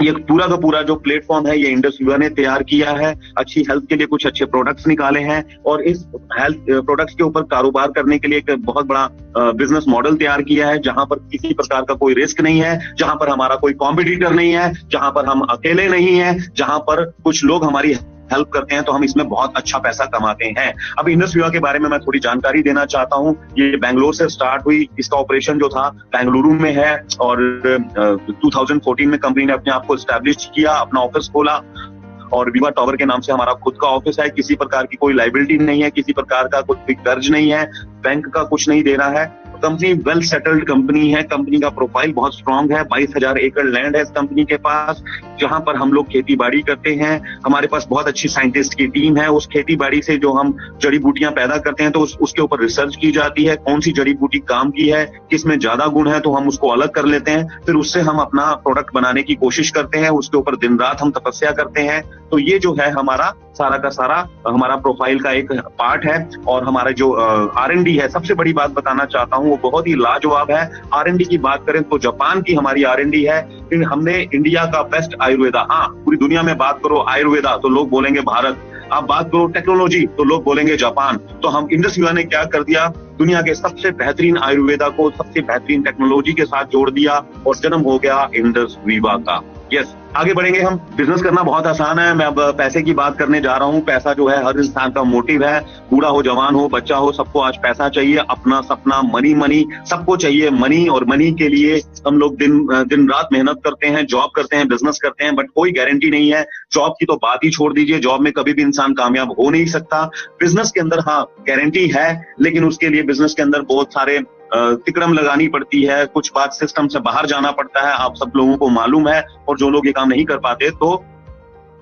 ये पूरा का पूरा जो प्लेटफॉर्म है ये इंडस विवा ने तैयार किया है। अच्छी हेल्थ के लिए कुछ अच्छे प्रोडक्ट्स निकाले हैं और इस हेल्थ प्रोडक्ट्स के ऊपर कारोबार करने के लिए एक बहुत बड़ा बिजनेस मॉडल तैयार किया है, जहां पर किसी प्रकार का कोई रिस्क नहीं है, जहां पर हमारा कोई कॉम्पिटिटर नहीं है, जहां पर हम अकेले नहीं है, जहां पर कुछ लोग हमारी हेल्प करते हैं तो हम इसमें बहुत अच्छा पैसा कमाते हैं। अब इंडस विवा के बारे में मैं थोड़ी जानकारी देना चाहता हूं। ये बेंगलोर से स्टार्ट हुई, इसका ऑपरेशन जो था बेंगलुरु में है और 2014 में कंपनी ने अपने आप को एस्टैब्लिश किया, अपना ऑफिस खोला और विवा टावर के नाम से हमारा खुद का ऑफिस है। किसी प्रकार की कोई लाइबिलिटी नहीं है, किसी प्रकार का कोई कर्ज नहीं है, बैंक का कुछ नहीं देना है। कंपनी वेल सेटल्ड कंपनी है, कंपनी का प्रोफाइल बहुत स्ट्रांग है। 22,000 एकड़ लैंड है इस कंपनी के पास, जहां पर हम लोग खेती बाड़ी करते हैं। हमारे पास बहुत अच्छी साइंटिस्ट की टीम है। उस खेती बाड़ी से जो हम जड़ी बूटियां पैदा करते हैं तो उसके ऊपर रिसर्च की जाती है, कौन सी जड़ी बूटी काम की है, किसमें ज्यादा गुण है, तो हम उसको अलग कर लेते हैं, फिर उससे हम अपना प्रोडक्ट बनाने की कोशिश करते हैं, उसके ऊपर दिन रात हम तपस्या करते हैं। तो ये जो है हमारा सारा का सारा हमारा प्रोफाइल का एक पार्ट है। और हमारा जो R&D है, सबसे बड़ी बात बताना चाहता हूँ, वो बहुत ही लाजवाब है। R&D की बात करें तो जापान की हमारी R&D है। फिर हमने इंडिया का बेस्ट आयुर्वेदा, हाँ पूरी दुनिया में बात करो आयुर्वेदा तो लोग बोलेंगे भारत, आप बात करो टेक्नोलॉजी तो लोग बोलेंगे जापान। तो हम इंडस विवा ने क्या कर दिया, दुनिया के सबसे बेहतरीन आयुर्वेदा को सबसे बेहतरीन टेक्नोलॉजी के साथ जोड़ दिया और जन्म हो गया इंडस विवा का। यस, आगे बढ़ेंगे हम। बिजनेस करना बहुत आसान है। मैं अब पैसे की बात करने जा रहा हूँ। पैसा जो है हर इंसान का मोटिव है, बूढ़ा हो, जवान हो, बच्चा हो, सबको आज पैसा चाहिए। अपना सपना मनी सबको चाहिए मनी, और मनी के लिए हम लोग दिन रात मेहनत करते हैं, जॉब करते हैं, बिजनेस करते हैं, बट कोई गारंटी नहीं है। जॉब की तो बात ही छोड़ दीजिए, जॉब में कभी भी इंसान कामयाब हो नहीं सकता। बिजनेस के अंदर हाँ गारंटी है, लेकिन उसके लिए बिजनेस के अंदर बहुत सारे तिकड़म लगानी पड़ती है, कुछ बात सिस्टम से बाहर जाना पड़ता है, आप सब लोगों को मालूम है। और जो लोग ये काम नहीं कर पाते तो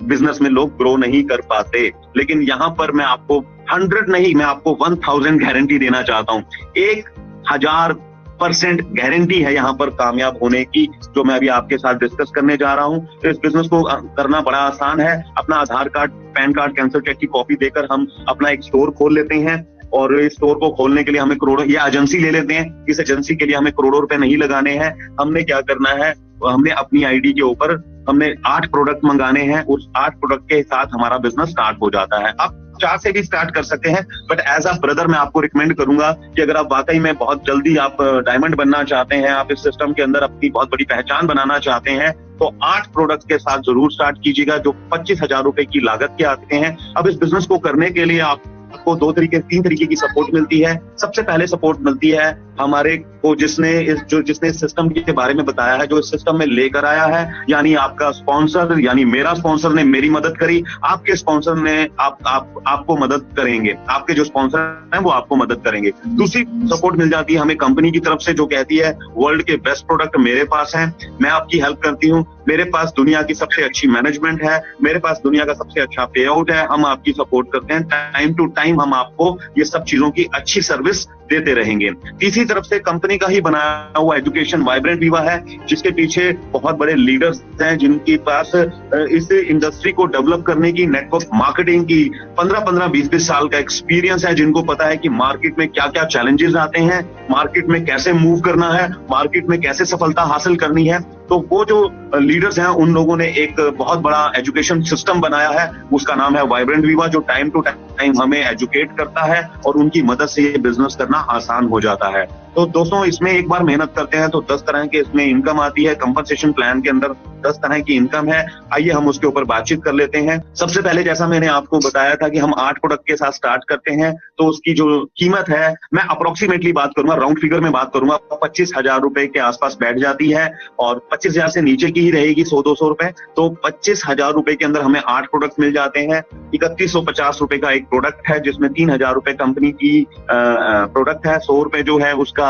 बिजनेस में लोग ग्रो नहीं कर पाते। लेकिन यहाँ पर मैं आपको 100 नहीं, मैं आपको 1000 गारंटी देना चाहता हूँ। 1000 100% गारंटी है यहाँ पर कामयाब होने की, जो मैं अभी आपके साथ डिस्कस करने जा रहा हूँ। तो इस बिजनेस को करना बड़ा आसान है। अपना Aadhaar card, PAN card, cancel cheque की कॉपी देकर हम अपना एक स्टोर खोल लेते हैं, और इस स्टोर को खोलने के लिए हमें करोड़ों, या एजेंसी ले लेते हैं, इस एजेंसी के लिए हमें करोड़ों रुपए नहीं लगाने हैं। हमने क्या करना है, हमने अपनी आईडी के ऊपर हमने 8 प्रोडक्ट मंगाने हैं, उस 8 प्रोडक्ट के साथ हमारा बिजनेस स्टार्ट हो जाता है। आप 4 से भी स्टार्ट कर सकते हैं, बट एज अ ब्रदर मैं आपको रिकमेंड करूंगा कि अगर आप वाकई में बहुत जल्दी आप डायमंड बनना चाहते हैं, आप इस सिस्टम के अंदर अपनी बहुत बड़ी पहचान बनाना चाहते हैं, तो 8 प्रोडक्ट के साथ जरूर स्टार्ट कीजिएगा, जो 25,000 रुपए की लागत के आते हैं। अब इस बिजनेस को करने के लिए आपको 3 तरीके की सपोर्ट मिलती है। सबसे पहले सपोर्ट मिलती है हमारे को जिसने इस सिस्टम के बारे में बताया है, जो इस सिस्टम में लेकर आया है, यानी आपका स्पॉन्सर, यानी मेरा स्पॉन्सर ने मेरी मदद करी, आपके स्पॉन्सर ने आपको मदद करेंगे, आपके जो स्पॉन्सर हैं वो आपको मदद करेंगे। दूसरी सपोर्ट मिल जाती है हमें कंपनी की तरफ से, जो कहती है वर्ल्ड के बेस्ट प्रोडक्ट मेरे पास हैं, मैं आपकी हेल्प करती हूँ, मेरे पास दुनिया की सबसे अच्छी मैनेजमेंट है, मेरे पास दुनिया का सबसे अच्छा पे आउट है, हम आपकी सपोर्ट करते हैं, टाइम टू टाइम हम आपको ये सब चीजों की अच्छी सर्विस देते रहेंगे। तीसरी तरफ से कंपनी का ही बनाया हुआ एजुकेशन वाइब्रेंट विवा है, जिसके पीछे बहुत बड़े लीडर्स हैं, जिनके पास इस इंडस्ट्री को डेवलप करने की, नेटवर्क मार्केटिंग की 15-15, 20-20 साल का एक्सपीरियंस है, जिनको पता है कि मार्केट में क्या क्या चैलेंजेस आते हैं, मार्केट में कैसे मूव करना है, मार्केट में कैसे सफलता हासिल करनी है। तो वो जो लीडर्स हैं उन लोगों ने एक बहुत बड़ा एजुकेशन सिस्टम बनाया है, उसका नाम है वाइब्रेंट विवा, जो टाइम टू टाइम हमें एजुकेट करता है और उनकी मदद से ये बिजनेस करना आसान हो जाता है। तो दोस्तों, इसमें एक बार मेहनत करते हैं तो 10 तरह के इसमें इनकम आती है। कंपनसेशन प्लान के अंदर 10 तरह की इनकम है। आइए हम उसके ऊपर बातचीत कर लेते हैं। सबसे पहले, जैसा मैंने आपको बताया था कि हम 8 प्रोडक्ट के साथ स्टार्ट करते हैं, तो उसकी जो कीमत है, मैं अप्रोक्सीमेटली बात करूंगा, राउंड फिगर में बात करूंगा, 25,000 रुपए के आसपास बैठ जाती है, और 25,000 से नीचे की ही रहेगी 100-200 रुपए। तो 25,000 रुपए के अंदर हमें 8 प्रोडक्ट मिल जाते हैं। 3150 रुपए का एक प्रोडक्ट है, जिसमें 3,000 रुपए कंपनी की प्रोडक्ट है, 100 रुपए जो है उसका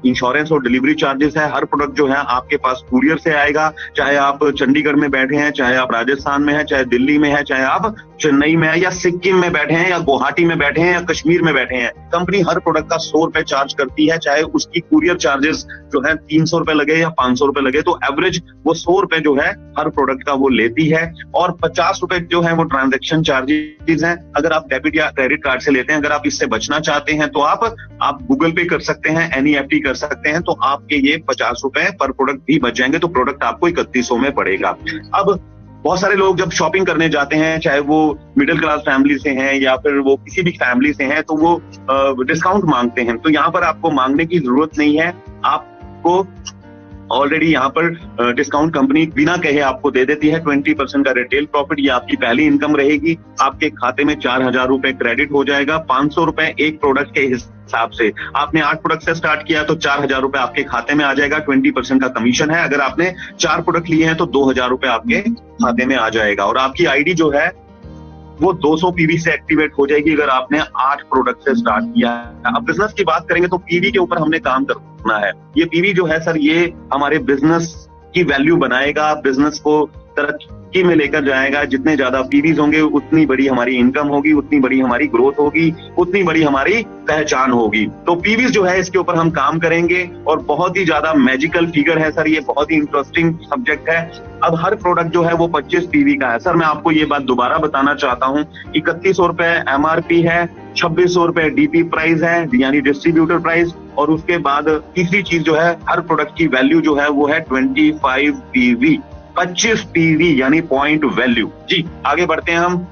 इंश्योरेंस और डिलीवरी चार्जेस है। हर प्रोडक्ट जो है आपके पास कुरियर से आएगा, चाहे आप चंडीगढ़ में बैठे हैं, चाहे आप राजस्थान में हैं, चाहे दिल्ली में है, चाहे आप चेन्नई में है, या सिक्किम में बैठे हैं, या गुवाहाटी में बैठे हैं, या कश्मीर में बैठे हैं, कंपनी हर प्रोडक्ट का 100 रुपए चार्ज करती है, चाहे उसकी कुरियर चार्जेस जो है 300 रुपए लगे या 500 रुपए लगे। तो एवरेज वो 100 रुपए जो है हर प्रोडक्ट का वो लेती है, और 50 रुपए जो है वो ट्रांजैक्शन चार्जेस हैं, अगर आप डेबिट या क्रेडिट कार्ड से लेते हैं। अगर आप इससे बचना चाहते हैं तो आप गूगल पे कर सकते हैं, NEFT कर सकते हैं, तो आपके ये 50 रुपए पर प्रोडक्ट भी बच जाएंगे, तो प्रोडक्ट आपको 3100 में पड़ेगा। अब बहुत सारे लोग जब शॉपिंग करने जाते हैं, चाहे वो मिडिल क्लास फैमिली से हैं या फिर वो किसी भी फैमिली से हैं, तो वो डिस्काउंट मांगते हैं। तो यहाँ पर आपको मांगने की जरूरत नहीं है, आपको ऑलरेडी यहाँ पर डिस्काउंट कंपनी बिना कहे आपको दे देती है। 20% का रिटेल प्रॉफिट, ये आपकी पहली इनकम रहेगी। आपके खाते में 4,000 रुपए क्रेडिट हो जाएगा। 500 रुपए एक प्रोडक्ट के हिसाब से, आपने 8 प्रोडक्ट से स्टार्ट किया तो 4,000 रुपए आपके खाते में आ जाएगा। 20% का कमीशन है। अगर आपने 4 प्रोडक्ट लिए हैं तो 2,000 रुपए आपके खाते में आ जाएगा, और आपकी आईडी जो है वो 200 पीवी से एक्टिवेट हो जाएगी अगर आपने 8 प्रोडक्ट से स्टार्ट किया है। अब बिजनेस की बात करेंगे तो पीवी के ऊपर हमने काम करना है। ये पीवी जो है सर, ये हमारे बिजनेस की वैल्यू बनाएगा, बिजनेस को तरक्की में लेकर जाएगा। जितने ज्यादा पीवीज होंगे उतनी बड़ी हमारी इनकम होगी, उतनी बड़ी हमारी ग्रोथ होगी, उतनी बड़ी हमारी पहचान होगी। तो पीवीज जो है इसके ऊपर हम काम करेंगे, और बहुत ही ज्यादा मैजिकल फिगर है सर, ये बहुत ही इंटरेस्टिंग सब्जेक्ट है। अब हर प्रोडक्ट जो है वो 25 पीवी का है। सर मैं आपको ये बात दोबारा बताना चाहता हूँ, 3100 रुपए MRP है, 2600 रुपए DP प्राइस है, यानी डिस्ट्रीब्यूटर प्राइस, और उसके बाद तीसरी चीज जो है, हर प्रोडक्ट की वैल्यू जो है वो है 25 पीवी, 25 पीवी यानी पॉइंट वैल्यू। जी आगे बढ़ते हैं हम।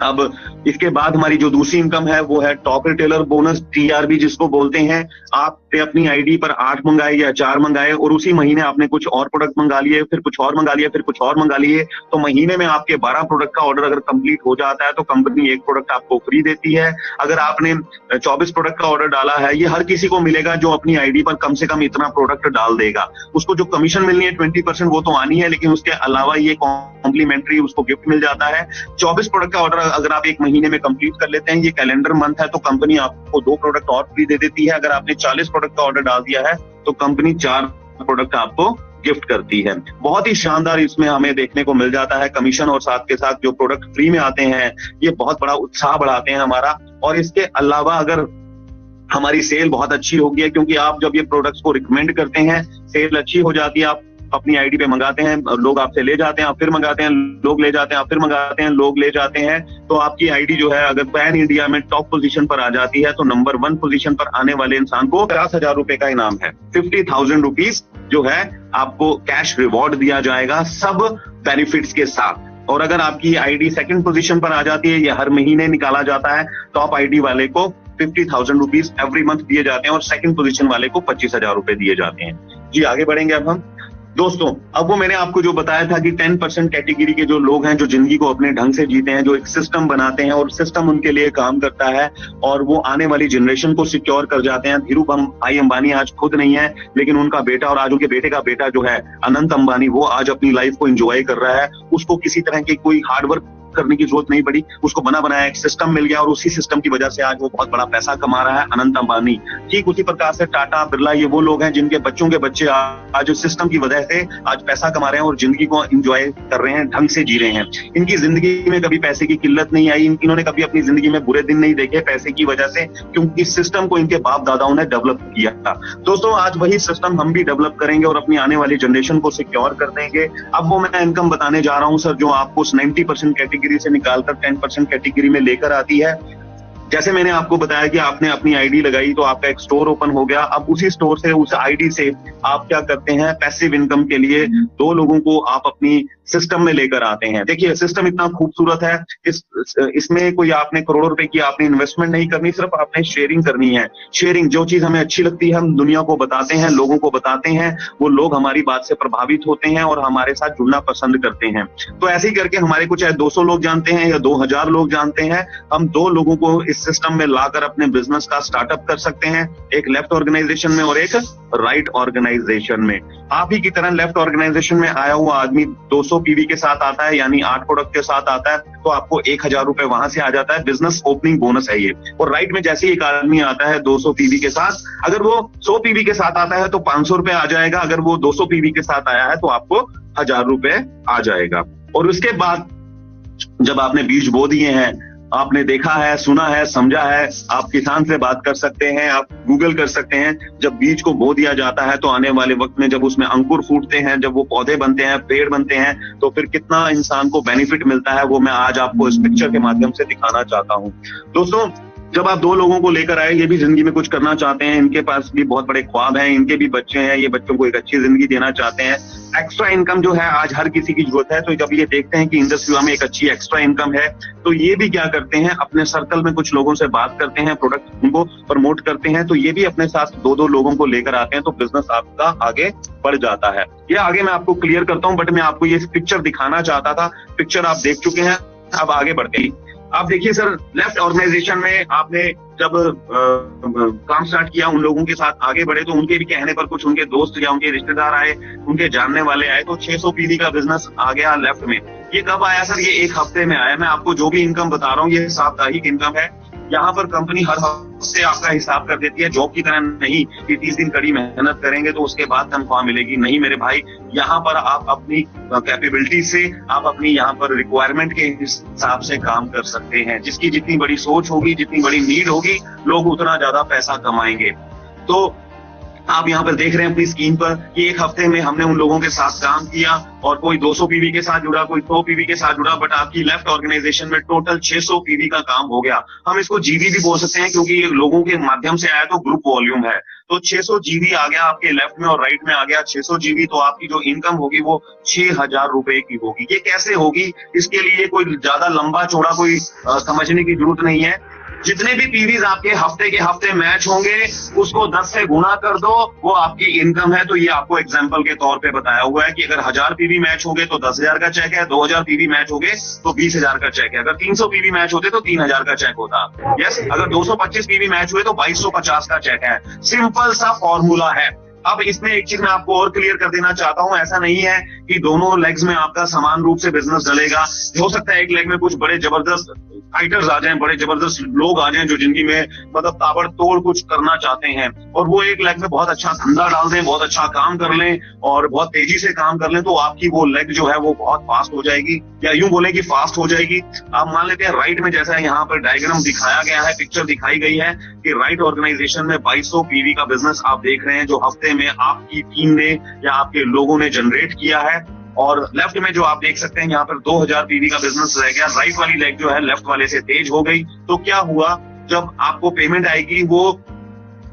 अब इसके बाद हमारी जो दूसरी इनकम है वो है टॉप रिटेलर बोनस, TRB जिसको बोलते हैं। आपने अपनी आईडी पर 8 मंगाए या 4 मंगाए, और उसी महीने आपने कुछ और प्रोडक्ट मंगा लिए, फिर कुछ और मंगा लिए, फिर कुछ और मंगा लिए, तो महीने में आपके 12 प्रोडक्ट का ऑर्डर अगर कंप्लीट हो जाता है तो कंपनी एक प्रोडक्ट आपको फ्री देती है। अगर आपने 24 प्रोडक्ट का ऑर्डर डाला है, ये हर किसी को मिलेगा जो अपनी आईडी पर कम से कम इतना प्रोडक्ट डाल देगा। उसको जो कमीशन मिलनी है 20% वो तो आनी है, लेकिन उसके अलावा ये कॉम्प्लीमेंट्री उसको गिफ्ट मिल जाता है। 24 प्रोडक्ट का ऑर्डर अगर आप एक महीने में कंप्लीट कर लेते हैं, ये कैलेंडर मंथ है, तो कंपनी आपको 2 प्रोडक्ट और फ्री दे देती है। अगर आपने 40 प्रोडक्ट का ऑर्डर डाल दिया है तो कंपनी 4 प्रोडक्ट आपको गिफ्ट करती है। बहुत ही शानदार इसमें हमें देखने को मिल जाता है कमीशन, और साथ के साथ जो प्रोडक्ट फ्री में आते हैं ये बहुत बड़ा उत्साह बढ़ाते हैं हमारा। और इसके अलावा अगर हमारी सेल बहुत अच्छी होगी है, क्योंकि आप जब ये प्रोडक्ट्स को रिकमेंड करते हैं, सेल अच्छी हो जाती है। आप अपनी आईडी पे मंगाते हैं, लोग आपसे ले जाते हैं, आप फिर मंगाते हैं, लोग ले जाते हैं, आप फिर मंगाते हैं, लोग ले जाते हैं। तो आपकी आईडी जो है अगर पैन इंडिया में टॉप पोजीशन पर आ जाती है, तो नंबर 1 पोजीशन पर आने वाले इंसान को 50,000 रुपए का इनाम है। 50,000 रुपीज जो है आपको कैश रिवॉर्ड दिया जाएगा, सब बेनिफिट्स के साथ। और अगर आपकी आईडी सेकंड पोजीशन पर आ जाती है, या हर महीने निकाला जाता है, टॉप आईडी वाले को 50,000 रुपीज एवरी मंथ दिए जाते हैं और सेकंड पोजीशन वाले को 25,000 रुपए दिए जाते हैं। जी आगे बढ़ेंगे अब हम। दोस्तों, अब वो मैंने आपको जो बताया था कि 10% कैटेगरी के जो लोग हैं, जो जिंदगी को अपने ढंग से जीते हैं, जो एक सिस्टम बनाते हैं और सिस्टम उनके लिए काम करता है और वो आने वाली जनरेशन को सिक्योर कर जाते हैं। धीरू भाई अंबानी आज खुद नहीं है, लेकिन उनका बेटा और आज उनके बेटे का बेटा जो है अनंत अंबानी, वो आज अपनी लाइफ को एंजॉय कर रहा है। उसको किसी तरह की कोई हार्डवर्क करने की जरूरत नहीं पड़ी, उसको बना बनाया एक सिस्टम मिल गया और उसी सिस्टम की वजह से आज वो बहुत बड़ा पैसा कमा रहा है, अनंत अंबानी। ठीक उसी प्रकार से टाटा, बिरला, ये वो लोग हैं जिनके बच्चों के बच्चे आज उस सिस्टम की वजह से आज पैसा कमा रहे हैं और जिंदगी को एंजॉय कर रहे हैं, ढंग से जी रहे हैं। इनकी जिंदगी में कभी पैसे की किल्लत नहीं आई, इन्होंने कभी अपनी जिंदगी में बुरे दिन नहीं देखे पैसे की वजह से, क्योंकि इस सिस्टम को इनके बाप दादाओं ने डेवलप किया था। दोस्तों, आज वही सिस्टम हम भी डेवलप करेंगे और अपनी आने वाली जनरेशन को सिक्योर कर देंगे। अब वो मैं इनकम बताने जा रहा हूं सर, जो आपको उस 90% कैटेगरी से निकालकर 10% कैटेगरी में लेकर आती है। जैसे मैंने आपको बताया कि आपने अपनी आईडी लगाई तो आपका एक स्टोर ओपन हो गया। अब उसी स्टोर से, उस आईडी से आप क्या करते हैं, पैसिव इनकम के लिए 2 लोगों को आप अपनी सिस्टम में लेकर आते हैं। देखिए, सिस्टम इतना खूबसूरत है, इसमें कोई आपने करोड़ों रुपए की आपने इन्वेस्टमेंट नहीं करनी, सिर्फ आपने शेयरिंग करनी है। शेयरिंग, जो चीज हमें अच्छी लगती है हम दुनिया को बताते हैं, लोगों को बताते हैं, वो लोग हमारी बात से प्रभावित होते हैं और हमारे साथ जुड़ना पसंद करते हैं। तो ऐसे ही करके हमारे को चाहे 200 लोग जानते हैं या 2000 लोग जानते हैं, हम 2 लोगों को इस सिस्टम में लाकर अपने बिजनेस का स्टार्टअप कर सकते हैं, एक लेफ्ट ऑर्गेनाइजेशन में और एक राइट ऑर्गेनाइजेशन में। आप ही की तरह लेफ्ट ऑर्गेनाइजेशन में आया हुआ आदमी 200 पीवी के साथ आता है, यानी 8 प्रोडक्ट के साथ आता है, तो आपको 1000 रुपए वहां से आ जाता है, बिजनेस ओपनिंग बोनस है ये। और राइट में जैसे ही एक आदमी आता है 200 पीवी के साथ, अगर वो 100 पीवी के साथ आता है तो 500 रुपए आ जाएगा, अगर वो 200 पीवी के साथ आया है तो आपको 1000 रुपए आ जाएगा। और उसके बाद जब आपने बीज बो दिए हैं, आपने देखा है, सुना है, समझा है, आप किसान से बात कर सकते हैं, आप गूगल कर सकते हैं। जब बीज को बो दिया जाता है तो आने वाले वक्त में जब उसमें अंकुर फूटते हैं, जब वो पौधे बनते हैं, पेड़ बनते हैं, तो फिर कितना इंसान को बेनिफिट मिलता है, वो मैं आज आपको इस पिक्चर के माध्यम से दिखाना चाहता हूं। दोस्तों, जब आप 2 लोगों को लेकर आए, ये भी जिंदगी में कुछ करना चाहते हैं, इनके पास भी बहुत बड़े ख्वाब हैं, इनके भी बच्चे हैं, ये बच्चों को एक अच्छी जिंदगी देना चाहते हैं। एक्स्ट्रा इनकम जो है आज हर किसी की जरूरत है, तो जब ये देखते हैं कि इंडस विवा में एक अच्छी एक्स्ट्रा इनकम है, तो ये भी क्या करते हैं, अपने सर्कल में कुछ लोगों से बात करते हैं, प्रोडक्ट उनको प्रमोट करते हैं, तो ये भी अपने साथ 2-2 लोगों को लेकर आते हैं, तो बिजनेस आपका आगे बढ़ जाता है। ये आगे मैं आपको क्लियर करता हूँ, बट मैं आपको ये पिक्चर दिखाना चाहता था। पिक्चर आप देख चुके हैं, अब आगे बढ़ते हैं। आप देखिए सर, लेफ्ट ऑर्गेनाइजेशन में आपने जब काम स्टार्ट किया, उन लोगों के साथ आगे बढ़े, तो उनके भी कहने पर कुछ उनके दोस्त या उनके रिश्तेदार आए, उनके जानने वाले आए, तो 600 पीवी का बिजनेस आ गया लेफ्ट में। ये कब आया सर? ये 1 हफ्ते में आया। मैं आपको जो भी इनकम बता रहा हूँ, ये साप्ताहिक इनकम है। यहाँ पर कंपनी हर हफ्ते आपका हिसाब कर देती है, जॉब की तरह नहीं कि 30 दिन कड़ी मेहनत करेंगे तो उसके बाद तनख्वाह मिलेगी। नहीं मेरे भाई, यहाँ पर आप अपनी कैपेबिलिटी से, आप अपनी यहाँ पर रिक्वायरमेंट के हिसाब से काम कर सकते हैं। जिसकी जितनी बड़ी सोच होगी, जितनी बड़ी नीड होगी, लोग उतना ज्यादा पैसा कमाएंगे। तो आप यहाँ पर देख रहे हैं अपनी स्क्रीन पर, ये 1 हफ्ते में हमने उन लोगों के साथ काम किया और कोई 200 पीवी के साथ जुड़ा, कोई 100 पीवी के साथ जुड़ा, बट आपकी लेफ्ट ऑर्गेनाइजेशन में टोटल 600 पीवी का काम हो गया। हम इसको जीवी भी बोल सकते हैं, क्योंकि ये लोगों के माध्यम से आया तो ग्रुप वॉल्यूम है। तो 600 जीवी आ गया आपके लेफ्ट में और राइट में आ गया 600 जीवी, तो आपकी जो इनकम होगी वो 6000 रुपए की होगी। ये कैसे होगी, इसके लिए कोई ज्यादा लंबा चौड़ा कोई समझने की जरूरत नहीं है। जितने भी पीवीज आपके हफ्ते के हफ्ते मैच होंगे, उसको 10 से गुना कर दो, वो आपकी इनकम है। तो ये आपको एग्जांपल के तौर पे बताया हुआ है कि अगर 1000 पीवी मैच होंगे तो 10,000 का चेक है, 2000 पीवी मैच होंगे तो 20,000 का चेक है, अगर 300 पीवी मैच होते तो 3000 का चेक होता। यस, अगर 225 पीवी मैच हुए तो 2250 का चेक है। सिंपल सा फॉर्मूला है। अब इसमें एक चीज मैं आपको और क्लियर कर देना चाहता हूं, ऐसा नहीं है कि दोनों लेग्स में आपका समान रूप से बिजनेस चलेगा। हो सकता है एक लेग में कुछ बड़े जबरदस्त फाइटर्स आ जाएं, बड़े जबरदस्त लोग आ जाएं जो जिंदगी में मतलब ताबड़तोड़ कुछ करना चाहते हैं, और वो एक लेग में बहुत अच्छा धंधा डाल दें, बहुत अच्छा काम कर लें और बहुत तेजी से काम कर लें, तो आपकी वो लेग जो है वो बहुत फास्ट हो जाएगी, या यूं बोले कि फास्ट हो जाएगी। आप मान लेते हैं राइट में, जैसा यहाँ पर डायग्राम दिखाया गया है, पिक्चर दिखाई गई है कि राइट ऑर्गेनाइजेशन में 2200 पीवी का बिजनेस आप देख रहे हैं जो हफ्ते में आपकी टीम ने या आपके लोगों ने जनरेट किया है। और लेफ्ट में जो आप देख सकते हैं यहाँ पर 2000 पीवी का बिजनेस रह गया। राइट वाली लेग जो है लेफ्ट वाले से तेज हो गई। तो क्या हुआ, जब आपको पेमेंट आएगी वो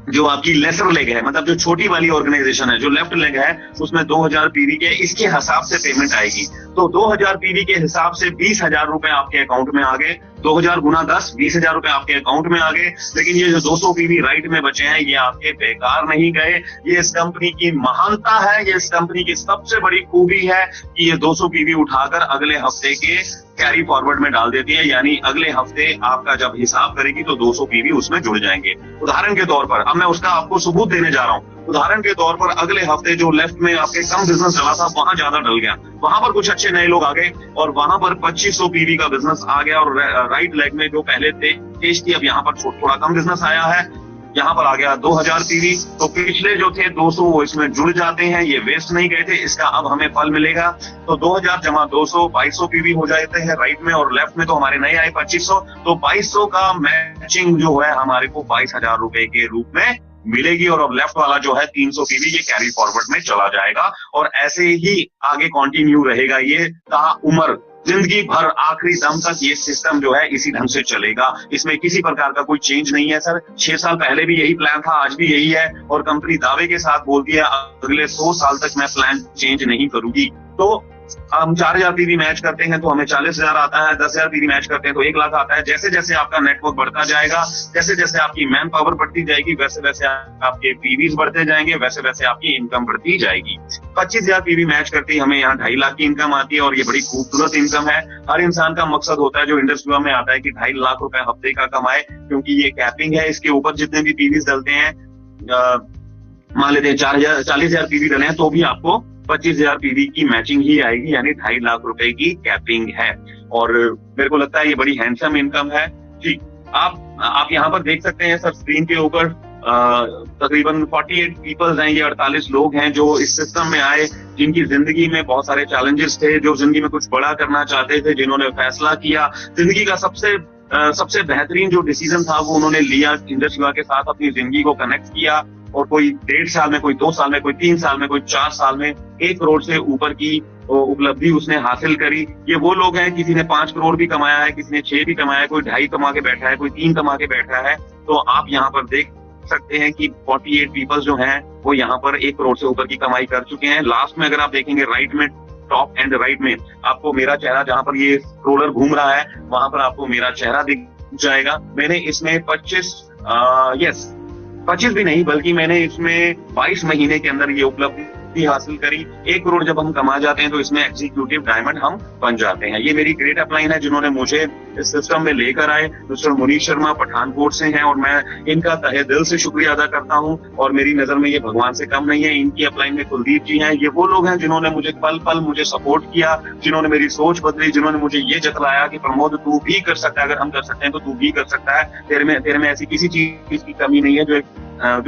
जो आपकी लेसर लेग है, मतलब जो छोटी वाली ऑर्गेनाइजेशन है, जो लेफ्ट लेग है, उसमें 2000 पीवी के इसके हिसाब से पेमेंट आएगी। तो 2000 पीवी के हिसाब से 20,000 रुपए आपके अकाउंट में आ गए। 2000 गुना 10, 20,000 रुपए आपके अकाउंट में आ गए। लेकिन ये जो 200 पीवी राइट में बचे हैं, ये आपके बेकार नहीं गए। ये इस कंपनी की महानता है, ये इस कंपनी की सबसे बड़ी खूबी है कि ये 200 पीवी उठाकर अगले हफ्ते के कैरी फॉरवर्ड में डाल देती है, यानी अगले हफ्ते आपका जब हिसाब करेगी तो 200 पीवी उसमें जुड़ जाएंगे। उदाहरण के तौर पर, अब मैं उसका आपको सबूत देने जा रहा हूँ। उदाहरण के तौर पर अगले हफ्ते जो लेफ्ट में आपके कम बिजनेस चला था, वहां ज्यादा डल गया, वहां पर कुछ अच्छे नए लोग आ गए और वहां पर 2500 पीवी का बिजनेस आ गया। और राइट लेग में जो पहले तेज थी, अब यहाँ पर थोड़ा कम बिजनेस आया है, यहाँ पर आ गया 2000 पीवी। तो पिछले जो थे 200 वो इसमें जुड़ जाते हैं, ये वेस्ट नहीं गए थे, इसका अब हमें फल मिलेगा। तो 2000 जमा 200, 2200 पीवी हो जाते हैं राइट में, और लेफ्ट में तो हमारे नए आए 2500। तो 2200 का मैचिंग जो है हमारे को 22,000 रुपए के रूप में मिलेगी। और अब लेफ्ट वाला जो है 300 पीवी ये कैरी फॉरवर्ड में चला जाएगा, और ऐसे ही आगे कंटिन्यू रहेगा ये ताउम्र, जिंदगी भर आखिरी दम तक ये सिस्टम जो है इसी ढंग से चलेगा। इसमें किसी प्रकार का कोई चेंज नहीं है सर। 6 साल पहले भी यही प्लान था, आज भी यही है, और कंपनी दावे के साथ बोलती है अगले 100 साल तक मैं प्लान चेंज नहीं करूंगी। तो हम 4000 पीवी मैच करते हैं तो हमें 40,000 आता है, 10,000 पीवी मैच करते हैं तो 1 लाख आता है। जैसे जैसे आपका नेटवर्क बढ़ता जाएगा, जैसे जैसे आपकी मैन पावर बढ़ती जाएगी, वैसे वैसे आपके पीवीज बढ़ते जाएंगे, वैसे वैसे आपकी इनकम बढ़ती जाएगी। 25,000 पीवी मैच करते ही हमें यहाँ 2.5 लाख की इनकम आती है, और ये बड़ी खूबसूरत इनकम है। हर इंसान का मकसद होता है जो इंडस्ट्री में आता है कि 2.5 लाख रुपए हफ्ते का कमाए, क्योंकि ये कैपिंग है। इसके ऊपर जितने भी पीवीज डलते हैं, मान लेते हैं 40,000 पीवी डले हैं, तो भी आपको 25,000 पीवी की मैचिंग ही आएगी, यानी 2.5 लाख रुपए की कैपिंग है। और मेरे को लगता है ये बड़ी हैंडसम इनकम है जी। आप यहाँ पर देख सकते हैं सर स्क्रीन के ऊपर तकरीबन 48 पीपल्स हैं, ये 48 लोग हैं जो इस सिस्टम में आए, जिनकी जिंदगी में बहुत सारे चैलेंजेस थे, जो जिंदगी में कुछ बड़ा करना चाहते थे, जिन्होंने फैसला किया। जिंदगी का सबसे बेहतरीन जो डिसीजन था वो उन्होंने लिया, इंडस्ट्री के साथ अपनी जिंदगी को कनेक्ट किया, और कोई 1.5 साल में, कोई 2 साल में, कोई 3 साल में, कोई 4 साल में 1 करोड़ से ऊपर की उपलब्धि उसने हासिल करी। ये वो लोग हैं, किसी ने 5 करोड़ भी कमाया है, किसी ने 6 भी कमाया है, कोई 2.5 कमा के बैठा है, कोई 3 कमा के बैठा है। तो आप यहाँ पर देख सकते हैं कि 48 पीपल जो हैं वो यहाँ पर 1 करोड़ से ऊपर की कमाई कर चुके हैं। लास्ट में अगर आप देखेंगे राइट में, टॉप एंड राइट में आपको मेरा चेहरा, जहां पर ये रोलर घूम रहा है वहां पर आपको मेरा चेहरा दिख जाएगा। मैंने इसमें 25 भी नहीं, बल्कि मैंने इसमें 22 महीने के अंदर ये उपलब्धि हासिल करी। 1 करोड़ जब हम कमा जाते हैं तो इसमें एग्जीक्यूटिव डायमंड हम बन जाते हैं। ये मेरी ग्रेट अपलाइन है जिन्होंने मुझे इस सिस्टम में लेकर आए। मिस्टर मुनीश शर्मा पठानकोट से हैं, और मैं इनका तहे दिल से शुक्रिया अदा करता हूं, और मेरी नजर में ये भगवान से कम नहीं है। इनकी अपलाइन में कुलदीप जी हैं। ये वो लोग हैं जिन्होंने मुझे पल पल मुझे सपोर्ट किया, जिन्होंने मेरी सोच बदली, जिन्होंने मुझे ये जतलाया कि प्रमोद तू भी कर सकता है, अगर हम कर सकते हैं तो तू भी कर सकता है। तेरे में ऐसी किसी चीज की कमी नहीं है। जो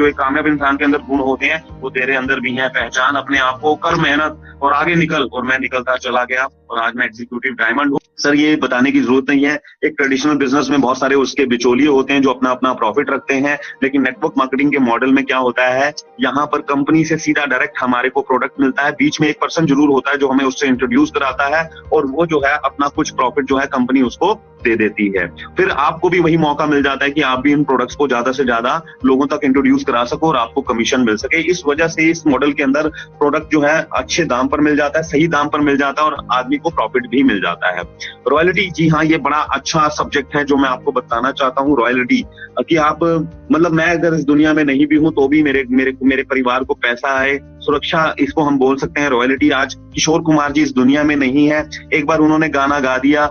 एक कामयाब इंसान के अंदर गुण होते हैं वो तेरे अंदर भी हैं। पहचान अपने आप को, कर मेहनत और आगे निकल। और मैं निकलता चला गया, और आज मैं एग्जीक्यूटिव डायमंड हूँ। सर ये बताने की जरूरत नहीं है, एक ट्रेडिशनल बिजनेस में बहुत सारे उसके बिचौलिए होते हैं जो अपना अपना प्रॉफिट रखते हैं, लेकिन नेटवर्क मार्केटिंग के मॉडल में क्या होता है, यहाँ पर कंपनी से सीधा डायरेक्ट हमारे को प्रोडक्ट मिलता है। बीच में एक पर्सन जरूर होता है जो हमें उससे इंट्रोड्यूस कराता है, और वो जो है अपना कुछ प्रॉफिट जो है कंपनी उसको दे देती है। फिर आपको भी वही मौका मिल जाता है कि आप भी इन प्रोडक्ट्स को ज्यादा से ज्यादा लोगों तक इंट्रोड्यूस करा सको और आपको कमीशन मिल सके। इस वजह से इस मॉडल के अंदर प्रोडक्ट जो है अच्छे दाम पर मिल जाता है, सही दाम पर मिल जाता है, और आदमी को प्रॉफिट भी मिल जाता है। रॉयल्टी, जी हाँ, ये बड़ा अच्छा सब्जेक्ट है जो मैं आपको बताना चाहता हूँ। रॉयल्टी कि आप, मतलब मैं अगर इस दुनिया में नहीं भी हूँ तो भी मेरे परिवार को पैसा है, सुरक्षा, इसको हम बोल सकते हैं रॉयल्टी। आज किशोर कुमार जी इस दुनिया में नहीं है, एक बार उन्होंने गाना गा दिया,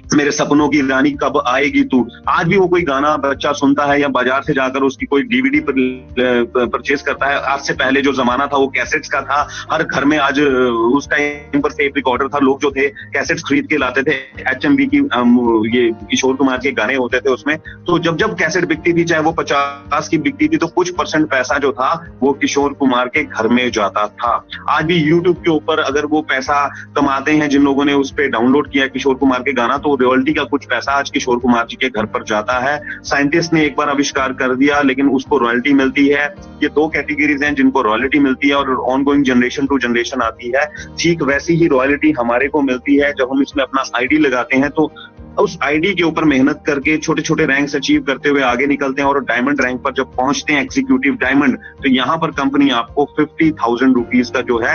मेरे सपनों की रानी कब आएगी तू। आज भी वो कोई गाना बच्चा सुनता है या बाजार से जाकर उसकी कोई डीवीडी परचेज करता है। आज से पहले जो जमाना था वो कैसेट्स का था, हर घर में आज उस टाइम पर टेप रिकॉर्डर था, लोग जो थे कैसेट्स खरीद के लाते थे। एचएमवी की ये किशोर कुमार के गाने होते थे उसमें, तो जब जब कैसेट बिकती थी, चाहे वो 50 की बिकती थी, तो कुछ % पैसा जो था वो किशोर कुमार के घर में जाता था। आज भी यूट्यूब के ऊपर अगर वो पैसा कमाते हैं जिन लोगों ने उस पर डाउनलोड किया किशोर कुमार के गाना, तो रॉयल्टी का कुछ पैसा आज किशोर कुमार जी के घर पर जाता है। साइंटिस्ट ने एक बार आविष्कार कर दिया, लेकिन उसको रॉयल्टी मिलती है। ये 2 कैटेगरीज हैं जिनको रॉयल्टी मिलती है और ऑनगोइंग जनरेशन टू जनरेशन आती है। ठीक वैसी ही रॉयल्टी हमारे को मिलती है जब हम इसमें अपना आईडी लगाते हैं, तो उस आईडी के ऊपर मेहनत करके छोटे छोटे रैंक्स अचीव करते हुए आगे निकलते हैं और डायमंड रैंक पर जब पहुंचते हैं, एग्जीक्यूटिव डायमंड, तो यहाँ पर कंपनी आपको 50,000 रुपीज का जो है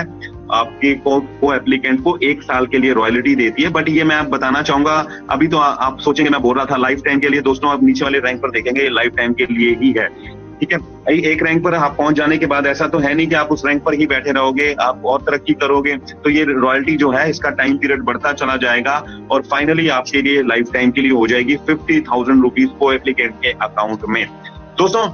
आपके को एप्लीकेंट को 1 साल के लिए रॉयल्टी देती है। बट ये मैं आप बताना चाहूंगा, अभी तो आप सोचेंगे मैं बोल रहा था लाइफ टाइम के लिए। दोस्तों, आप नीचे वाले रैंक पर देखेंगे, ये लाइफ टाइम के लिए ही है। ठीक है, एक रैंक पर आप पहुंच जाने के बाद ऐसा तो है नहीं कि आप उस रैंक पर ही बैठे रहोगे, आप और तरक्की करोगे, तो ये रॉयल्टी जो है इसका टाइम पीरियड बढ़ता चला जाएगा और फाइनली आपके लिए लाइफ टाइम के लिए हो जाएगी 50,000 रुपीज को एप्लीकेंट के अकाउंट में। दोस्तों,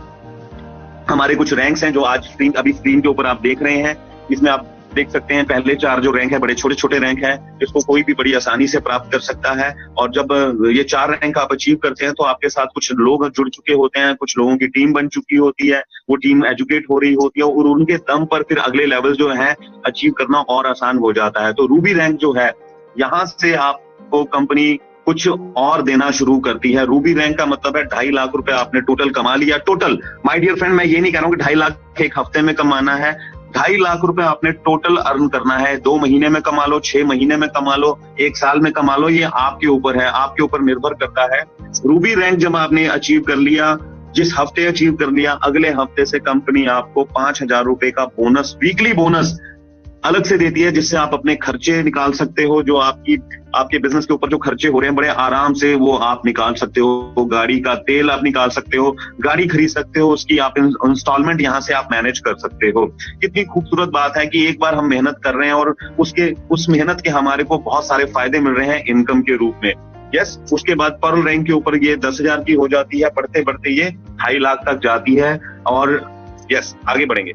हमारे कुछ रैंक्स हैं जो आज अभी स्क्रीन के ऊपर आप देख रहे हैं। इसमें आप देख सकते हैं पहले 4 जो रैंक है बड़े छोटे छोटे रैंक है, इसको कोई भी बड़ी आसानी से प्राप्त कर सकता है। और जब ये 4 रैंक आप अचीव करते हैं तो आपके साथ कुछ लोग जुड़ चुके होते हैं, कुछ लोगों की टीम बन चुकी होती है, वो टीम एजुकेट हो रही होती है और उनके दम पर फिर अगले लेवल जो है अचीव करना और आसान हो जाता है। तो रूबी रैंक जो है, यहाँ से आपको कंपनी कुछ और देना शुरू करती है। रूबी रैंक का मतलब है 2.5 लाख रुपए आपने टोटल कमा लिया। टोटल, माय डियर फ्रेंड, मैं ये नहीं कह रहा हूँ कि 2.5 लाख एक हफ्ते में कमाना है। 2.5 लाख रुपए आपने टोटल अर्न करना है। 2 महीने में कमा लो, 6 महीने में कमा लो, 1 साल में कमा लो, ये आपके ऊपर है, आपके ऊपर निर्भर करता है। रूबी रैंक जब आपने अचीव कर लिया, जिस हफ्ते अचीव कर लिया, अगले हफ्ते से कंपनी आपको 5,000 रुपए का बोनस, वीकली बोनस अलग से देती है, जिससे आप अपने खर्चे निकाल सकते हो। जो आपके बिजनेस के ऊपर जो खर्चे हो रहे हैं बड़े आराम से वो आप निकाल सकते हो। गाड़ी का तेल आप निकाल सकते हो, गाड़ी खरीद सकते हो, उसकी आप इंस्टॉलमेंट यहाँ से आप मैनेज कर सकते हो। कितनी खूबसूरत बात है कि एक बार हम मेहनत कर रहे हैं और उस मेहनत के हमारे को बहुत सारे फायदे मिल रहे हैं इनकम के रूप में। यस, उसके बाद पर्ल रैंक के ऊपर ये 10,000 की हो जाती है, बढ़ते बढ़ते ये 2.5 लाख तक जाती है। और यस, आगे बढ़ेंगे।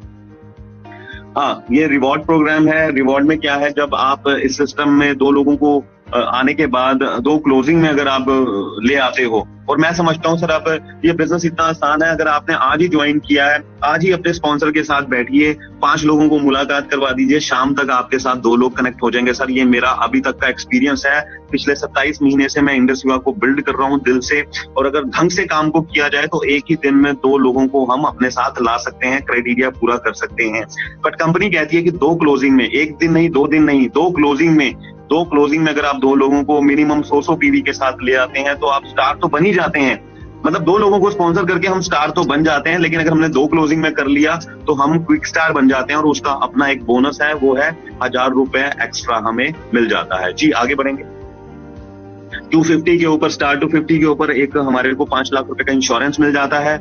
हाँ, ये रिवॉर्ड प्रोग्राम है। रिवॉर्ड में क्या है, जब आप इस सिस्टम में 2 लोगों को आने के बाद 2 क्लोजिंग में अगर आप ले आते हो, और मैं समझता हूँ सर आप ये बिजनेस इतना आसान है, अगर आपने आज ही ज्वाइन किया है, आज ही अपने स्पॉन्सर के साथ बैठिए, 5 लोगों को मुलाकात करवा दीजिए, शाम तक आपके साथ 2 लोग कनेक्ट हो जाएंगे। सर, ये मेरा अभी तक का एक्सपीरियंस है। पिछले 27 महीने से मैं इंडस विवा को बिल्ड कर रहा हूँ दिल से, और अगर ढंग से काम को किया जाए तो एक ही दिन में 2 लोगों को हम अपने साथ ला सकते हैं, क्राइटेरिया पूरा कर सकते हैं। बट कंपनी कहती है कि 2 क्लोजिंग में, 1 दिन नहीं, 2 दिन नहीं, 2 क्लोजिंग में अगर आप 2 लोगों को मिनिमम 100 पीवी के साथ ले आते हैं तो आप स्टार तो बन ही जाते हैं। मतलब 2 लोगों को स्पॉन्सर करके हम स्टार तो बन जाते हैं, लेकिन अगर हमने 2 क्लोजिंग में कर लिया तो हम क्विक स्टार बन जाते हैं और उसका अपना एक बोनस है, वो है 1,000 रुपए एक्स्ट्रा हमें मिल जाता है। जी, आगे बढ़ेंगे। 250 के ऊपर, स्टार 250 के ऊपर एक हमारे को 5 लाख रुपए का इंश्योरेंस मिल जाता है।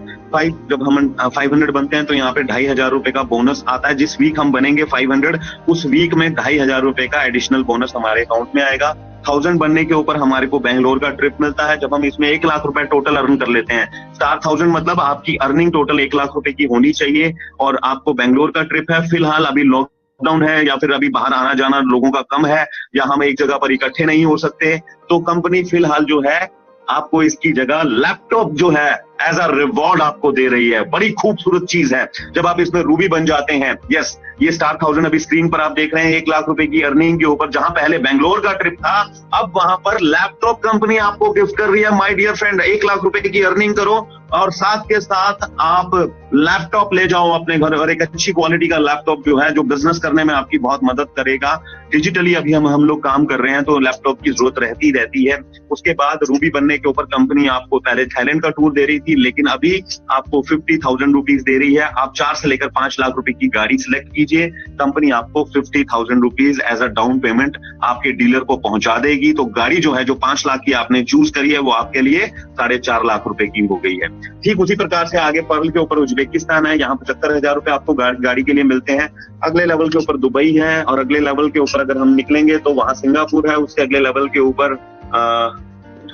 जब हम 500 बनते हैं तो यहाँ पे 2,500 रुपए का बोनस आता है। जिस वीक हम बनेंगे 500, उस वीक में 2,500 रुपए का एडिशनल बोनस हमारे अकाउंट में आएगा। 1000 बनने के ऊपर हमारे को बैंगलोर का ट्रिप मिलता है, जब हम इसमें 1 लाख रुपए टोटल अर्न कर लेते हैं। स्टार 1000 मतलब आपकी अर्निंग टोटल 1 लाख रुपए की होनी चाहिए और आपको बैंगलोर का ट्रिप है। फिलहाल अभी लॉकडाउन है या फिर अभी बाहर आना जाना लोगों का कम है या हम एक जगह पर इकट्ठे नहीं हो सकते, तो कंपनी फिलहाल जो है आपको इसकी जगह लैपटॉप जो है एज अ रिवॉर्ड आपको दे रही है। बड़ी खूबसूरत चीज है जब आप इसमें रूबी बन जाते हैं। यस, ये स्टार 1000 अभी स्क्रीन पर आप देख रहे हैं, 1 लाख रुपए की अर्निंग के ऊपर, जहां पहले बेंगलोर का ट्रिप था, अब वहां पर लैपटॉप कंपनी आपको गिफ्ट कर रही है। माय डियर फ्रेंड, 1 लाख रुपए की अर्निंग करो और साथ के साथ आप लैपटॉप ले जाओ अपने घर, और एक अच्छी क्वालिटी का लैपटॉप जो है, जो बिजनेस करने में आपकी बहुत मदद करेगा। डिजिटली अभी हम लोग काम कर रहे हैं तो लैपटॉप की जरूरत रहती है। उसके बाद रूबी बनने के ऊपर कंपनी आपको पहले थाईलैंड का टूर दे रही थी, लेकिन अभी आपको 50,000 रुपीज दे रही है। आप 4 से लेकर 5 लाख रुपए की गाड़ी सिलेक्ट कीजिए, कंपनी आपको 50,000 rupees as a down payment आपके डीलर को पहुंचा देगी। तो गाड़ी जो है, जो 5 लाख की आपने चूज करी है, वो आपके लिए 4.5 लाख रुपए की हो गई है। ठीक उसी प्रकार से आगे पर्ल के ऊपर उज्बेकिस्तान है, यहाँ 75,000 रुपए आपको गाड़ी के लिए मिलते हैं। अगले लेवल के ऊपर दुबई है और अगले लेवल के ऊपर अगर हम निकलेंगे तो वहां सिंगापुर है। उसके अगले लेवल के ऊपर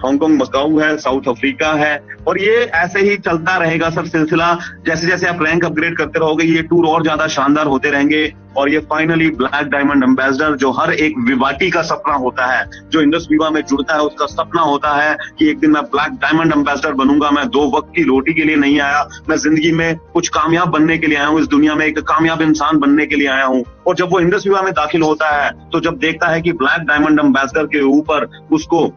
हांगकांग, मकाऊ है, साउथ अफ्रीका है, और ये ऐसे ही चलता रहेगा सर सिलसिला। जैसे जैसे आप रैंक अपग्रेड करते रहोगे ये टूर और ज्यादा शानदार होते रहेंगे, और ये फाइनली ब्लैक डायमंड एम्बेसडर जो हर एक विवाटी का सपना होता है, जो इंडस विवा में जुड़ता है उसका सपना होता है कि एक दिन मैं ब्लैक डायमंड एम्बेसडर बनूंगा। मैं 2 वक्त की रोटी के लिए नहीं आया, मैं जिंदगी में कुछ कामयाब बनने के लिए आया हूँ, इस दुनिया में एक कामयाब इंसान बनने के लिए आया हूँ। और जब वो इंडस विवा में दाखिल होता है तो जब देखता है कि ब्लैक डायमंड एम्बेसडर के ऊपर उसको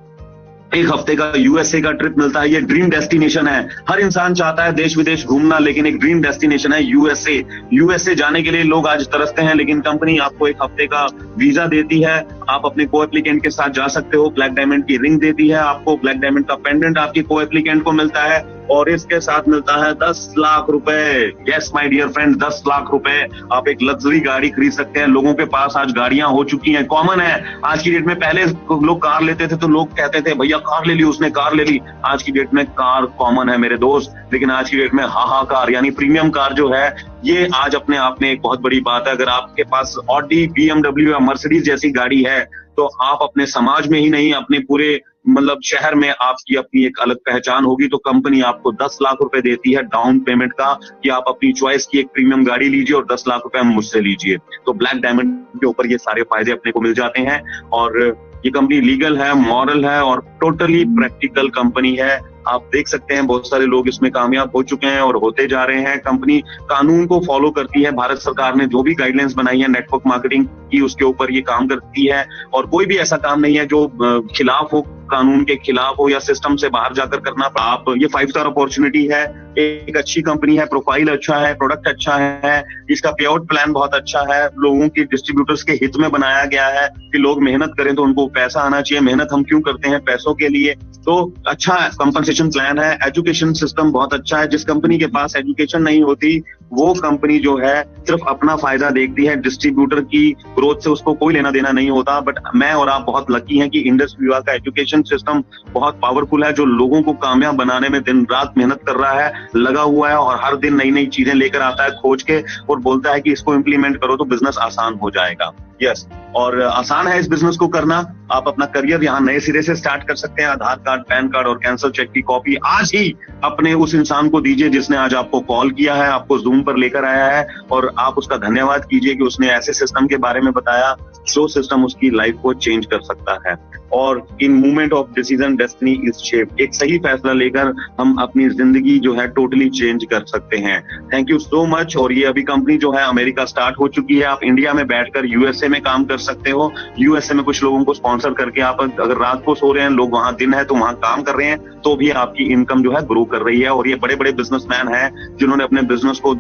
1 हफ्ते का यूएसए का ट्रिप मिलता है, ये ड्रीम डेस्टिनेशन है। हर इंसान चाहता है देश विदेश घूमना, लेकिन एक ड्रीम डेस्टिनेशन है यूएसए। यूएसए जाने के लिए लोग आज तरसते हैं, लेकिन कंपनी आपको 1 हफ्ते का वीजा देती है, आप अपने को एप्लीकेंट के साथ जा सकते हो, ब्लैक डायमंड की रिंग देती है आपको, ब्लैक डायमंड का पेंडेंट आपकी को एप्लीकेंट को मिलता है, और इसके साथ मिलता है 10 लाख रुपए। Yes my dear friend, 10 lakh रुपए आप एक लग्जरी गाड़ी खरीद सकते हैं। लोगों के पास आज गाड़ियां हो चुकी हैं, कॉमन है आज की डेट में। पहले लोग कार लेते थे तो लोग कहते थे भैया कार ले ली, उसने कार ले ली। आज की डेट में कार कॉमन है मेरे दोस्त, लेकिन आज की डेट में हाहाकार यानी प्रीमियम कार जो है ये आज अपने आप में एक बहुत बड़ी बात है। अगर आपके पास ऑडी, बीएमडब्ल्यू या मर्सिडीज जैसी गाड़ी है तो आप अपने समाज में ही नहीं, अपने पूरे मतलब शहर में आपकी अपनी एक अलग पहचान होगी। तो कंपनी आपको 10 लाख रुपए देती है डाउन पेमेंट का कि आप अपनी चॉइस की एक प्रीमियम गाड़ी लीजिए और 10 लाख रुपए मुझसे लीजिए। तो ब्लैक डायमंड के ऊपर ये सारे फायदे अपने को मिल जाते हैं, और ये कंपनी लीगल है, मॉरल है और टोटली प्रैक्टिकल कंपनी है। आप देख सकते हैं बहुत सारे लोग इसमें कामयाब हो चुके हैं और होते जा रहे हैं। कंपनी कानून को फॉलो करती है, भारत सरकार ने जो भी गाइडलाइंस बनाई है नेटवर्क मार्केटिंग की उसके ऊपर ये काम करती है, और कोई भी ऐसा काम नहीं है जो खिलाफ हो, कानून के खिलाफ हो या सिस्टम से बाहर जाकर करना। आप ये 5 स्टार अपॉर्चुनिटी है, एक अच्छी कंपनी है, प्रोफाइल अच्छा है, प्रोडक्ट अच्छा है, इसका पे आउट प्लान बहुत अच्छा है, लोगों की डिस्ट्रीब्यूटर्स के हित में बनाया गया है कि लोग मेहनत करें तो उनको पैसा आना चाहिए। मेहनत हम क्यों करते हैं? पैसों के लिए। तो अच्छा कंपनसेशन प्लान है, एजुकेशन सिस्टम बहुत अच्छा है। जिस कंपनी के पास एजुकेशन नहीं होती वो कंपनी जो है सिर्फ अपना फायदा देखती है, डिस्ट्रीब्यूटर की ग्रोथ से उसको कोई लेना देना नहीं होता। बट मैं और आप बहुत लकी हैं कि इंडस विवा का एजुकेशन सिस्टम बहुत पावरफुल है, जो लोगों को कामयाब बनाने में दिन रात मेहनत कर रहा है, लगा हुआ है, और हर दिन नई नई चीजें लेकर आता है खोज के, और बोलता है कि इसको इम्प्लीमेंट करो तो बिजनेस आसान हो जाएगा। यस, और आसान है इस बिजनेस को करना। आप अपना करियर यहाँ नए सिरे से स्टार्ट कर सकते हैं। आधार कार्ड, पैन कार्ड और कैंसर चेक की कॉपी आज ही अपने उस इंसान को दीजिए जिसने आज आपको कॉल किया है, आपको जूम पर लेकर आया है, और आप उसका धन्यवाद कीजिए कि उसने ऐसे सिस्टम के बारे में बताया जो सिस्टम उसकी लाइफ को चेंज कर सकता है। और in movement of decision destiny is shape, एक सही फैसला लेकर हम अपनी जिंदगी जो है टोटली चेंज कर सकते हैं। Thank you so much. और ये अभी कंपनी जो है अमेरिका स्टार्ट हो चुकी है, आप इंडिया में बैठकर यूएसए में काम कर सकते हो। यूएसए में कुछ लोगों को स्पॉन्सर करके आप अगर रात को सो रहे हैं, लोग वहां दिन है तो वहां काम कर रहे हैं, तो भी आपकी इनकम जो है ग्रो कर रही है। और ये बड़े बड़े बिजनेसमैन हैं जिन्होंने अपने बिजनेस को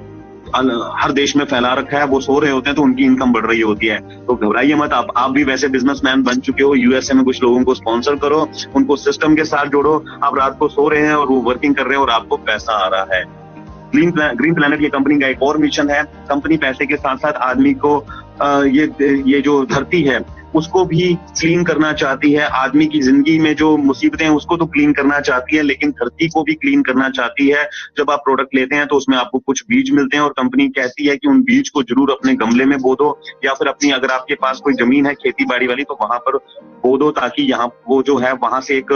हर देश में फैला रखा है, वो सो रहे होते हैं तो उनकी इनकम बढ़ रही होती है। तो घबराइए मत, आप भी वैसे बिजनेसमैन बन चुके हो। यूएसए में कुछ लोगों को स्पॉन्सर करो, उनको सिस्टम के साथ जोड़ो। आप रात को सो रहे हैं और वो वर्किंग कर रहे हैं और आपको पैसा आ रहा है। ग्रीन प्लैनेट ये कंपनी का एक और मिशन है। कंपनी पैसे के साथ साथ आदमी को ये जो धरती है उसको भी क्लीन करना चाहती है। आदमी की जिंदगी में जो मुसीबतें हैं उसको तो क्लीन करना चाहती है, लेकिन धरती को भी क्लीन करना चाहती है। जब आप प्रोडक्ट लेते हैं तो उसमें आपको कुछ बीज मिलते हैं, और कंपनी कहती है कि उन बीज को जरूर अपने गमले में बो दो, या फिर अपनी अगर आपके पास कोई जमीन है खेती बाड़ी वाली तो वहां पर बो दो, ताकि यहाँ वो जो है वहां से एक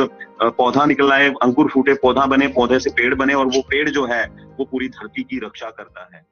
पौधा निकल आए, अंकुर फूटे, पौधा बने, पौधे से पेड़ बने, और वो पेड़ जो है वो पूरी धरती की रक्षा करता है।